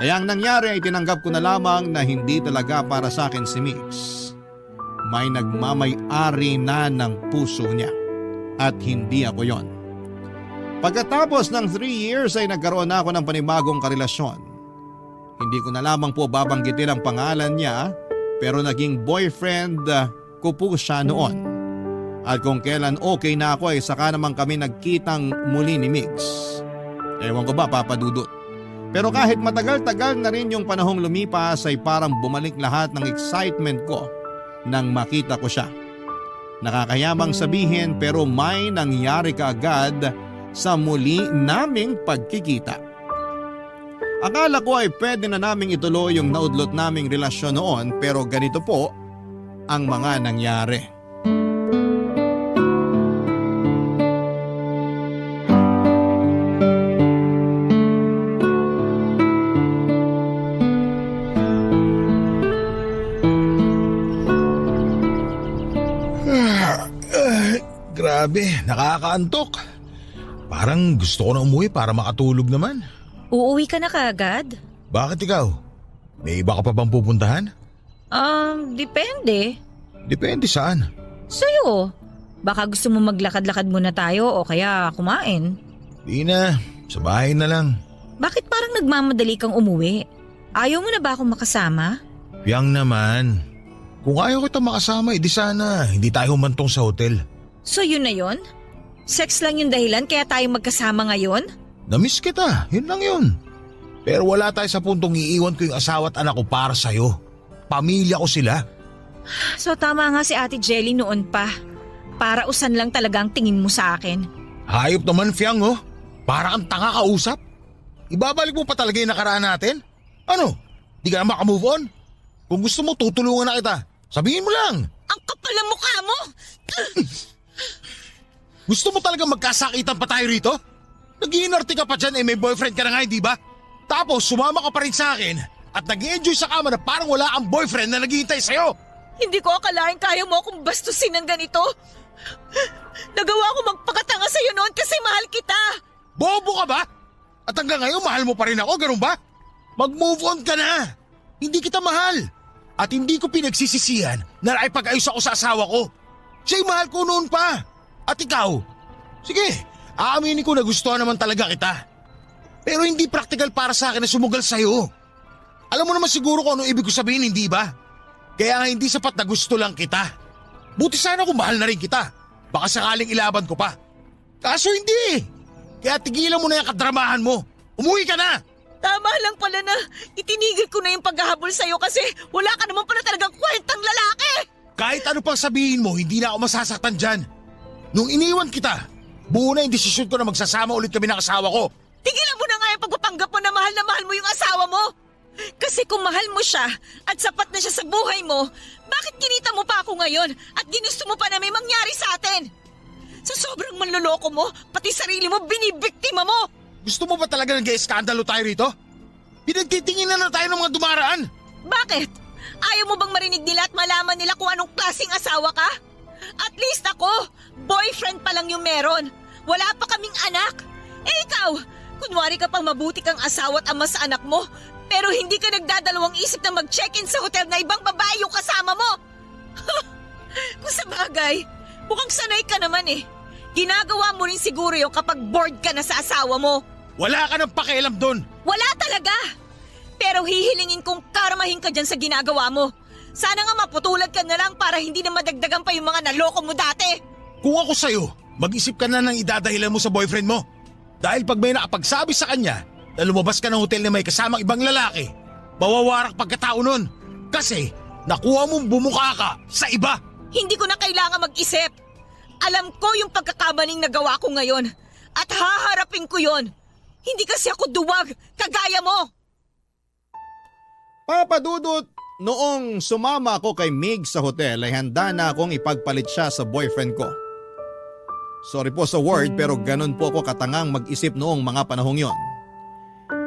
Kaya ang nangyari ay tinanggap ko na lamang na hindi talaga para sa akin si Migs. May nagmamay-ari na ng puso niya. At hindi ako yon. Pagkatapos ng 3 years ay nagkaroon na ako ng panibagong karelasyon. Hindi ko na lamang po babanggitin ang pangalan niya pero naging boyfriend ko po siya noon. At kung kailan okay na ako ay saka naman kami nagkitang muli ni Migs. Ewan ko ba papadudot. Pero kahit matagal-tagal na rin yung panahong lumipas ay parang bumalik lahat ng excitement ko nang makita ko siya. Nakakayamang sabihin pero may nangyari kaagad sa muli naming pagkikita. Akala ko ay pwede na naming ituloy yung naudlot naming relasyon noon pero ganito po ang mga nangyari. Grabe, nakakaantok. Parang gusto ko na umuwi para makatulog naman. Uuwi ka na kaagad? Bakit ikaw? May iba ka pa bang pupuntahan? Depende. Depende saan. Sa'yo. Baka gusto mo maglakad-lakad muna tayo o kaya kumain. Di na, sa bahay na lang. Bakit parang nagmamadali kang umuwi? Ayaw mo na ba akong makasama? Yang naman. Kung ayaw kita makasama, edi sana hindi tayo humantong sa hotel. So yun na yun? Sex lang yung dahilan kaya tayo magkasama ngayon? Namiss kita, yun lang yun. Pero wala tayo sa puntong iiwan ko yung asawa at anak ko para sa'yo. Pamilya ko sila. So tama nga si Ate Jelly noon pa. Para usan lang talaga ang tingin mo sa akin. Hayop naman, Fiang, oh. Para kang tanga kausap. Ibabalik mo pa talaga yung nakaraan natin? Ano? Di ka na makamove on? Kung gusto mo, tutulungan na kita. Sabihin mo lang. Ang kapal ng mukha mo! Gusto mo talaga magkasakitan pa tayo rito? Nag-iinarte ka pa dyan may boyfriend ka na nga, di ba? Tapos sumama ka pa rin sa akin at nag-i-enjoy sa kama na parang wala ang boyfriend na naghihintay sa'yo. Hindi ko akalain kaya mo akong bastusin ng ganito. Nagawa ko magpakatanga sa'yo noon kasi mahal kita. Bobo ka ba? At hanggang ngayon mahal mo pa rin ako, ganun ba? Mag-move on ka na. Hindi kita mahal. At hindi ko pinagsisisihan na naipag-ayos ako sa asawa ko. Siya'y mahal ko noon pa. At ikaw? Sige, aaminin ko na gustuhan naman talaga kita. Pero hindi practical para sa akin na sumugal sa'yo. Alam mo naman siguro kung anong ibig ko sabihin, hindi ba? Kaya nga hindi sapat na gusto lang kita. Buti sana kung mahal na rin kita. Baka sakaling ilaban ko pa. Kaso hindi. Kaya tigilan mo na yung kadramahan mo. Umuwi ka na. Tama lang pala na itinigil ko na yung paghahabol sa'yo kasi wala ka naman pala talagang kwentang lalaki. Kahit ano pang sabihin mo, hindi na ako masasaktan dyan. Nung iniwan kita, buo na yung desisyon ko na magsasama ulit kami ng asawa ko. Tigilan mo na nga yung pagpapanggap mo na mahal mo yung asawa mo. Kasi kung mahal mo siya at sapat na siya sa buhay mo, bakit kinita mo pa ako ngayon at ginusto mo pa na may mangyari sa atin? Sa sobrang manloloko mo, pati sarili mo binibiktima mo. Gusto mo ba talaga nag-ieskandalo tayo rito? Pinagtitingin na tayo ng mga dumaraan. Bakit? Ayaw mo bang marinig nila at malaman nila kung anong klaseng asawa ka? At least ako, boyfriend pa lang yung meron. Wala pa kaming anak. Eh ikaw, kunwari ka pang mabuti kang asawa at ama sa anak mo, pero hindi ka nagdadalawang isip na mag-check-in sa hotel na ibang babae yung kasama mo. Kung sa bagay, mukhang sanay ka naman eh. Ginagawa mo rin siguro yung kapag bored ka na sa asawa mo. Wala ka ng pakialam doon. Wala talaga. Pero hihilingin kong karmahin ka dyan sa ginagawa mo. Sana nga maputulad ka na lang para hindi na madagdagan pa yung mga naloko mo dati. Kung ako sa'yo, mag-isip ka na ng idadahilan mo sa boyfriend mo. Dahil pag may nakapagsabi sa kanya na lumabas ka ng hotel na may kasamang ibang lalaki, mawawarak pagkatao nun. Kasi nakuha mong bumuka ka sa iba. Hindi ko na kailangan mag-isip. Alam ko yung pagkakamaling nagawa ko ngayon. At haharapin ko yon. Hindi kasi ako duwag, kagaya mo. Papa Dudut, noong sumama ako kay Mig sa hotel ay handa na akong ipagpalit siya sa boyfriend ko. Sorry po sa word pero ganun po ako katangang mag-isip noong mga panahong yon.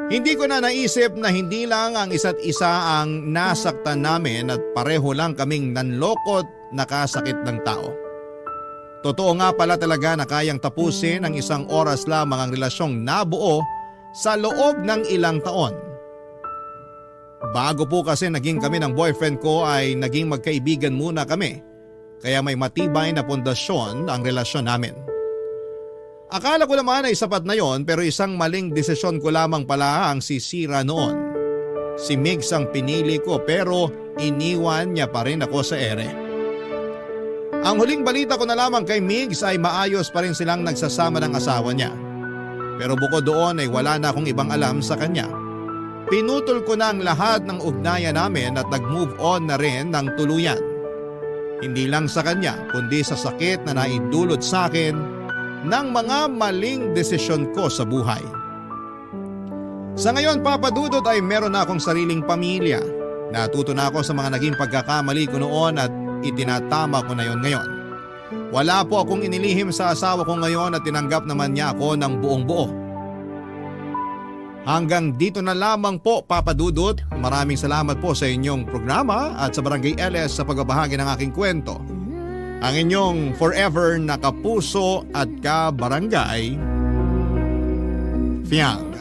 Hindi ko na naisip na hindi lang ang isa't isa ang nasaktan namin at pareho lang kaming nanlokot nakasakit ng tao. Totoo nga pala talaga na kayang tapusin ang isang oras lamang ang relasyong nabuo sa loob ng ilang taon. Bago po kasi naging kami ng boyfriend ko ay naging magkaibigan muna kami, kaya may matibay na pundasyon ang relasyon namin. Akala ko naman ay sapat na yon pero isang maling desisyon ko lamang pala ang sisira noon. Si Migs ang pinili ko pero iniwan niya pa rin ako sa ere. Ang huling balita ko na lamang kay Migs ay maayos pa rin silang nagsasama ng asawa niya. Pero bukod doon ay wala na akong ibang alam sa kanya. Pinutol ko na ang lahat ng ugnayan namin at nag-move on na rin ng tuluyan. Hindi lang sa kanya kundi sa sakit na naidulot sa akin ng mga maling desisyon ko sa buhay. Sa ngayon, Papa Dudut, ay meron na akong sariling pamilya. Natuto na ako sa mga naging pagkakamali ko noon at itinatama ko na yon ngayon. Wala po akong inilihim sa asawa ko ngayon at tinanggap naman niya ako ng buong buo. Hanggang dito na lamang po, Papa Dudut. Maraming salamat po sa inyong programa at sa Barangay LS sa pagbabahagi ng aking kwento. Ang inyong forever na kapuso at kabarangay, Fiang.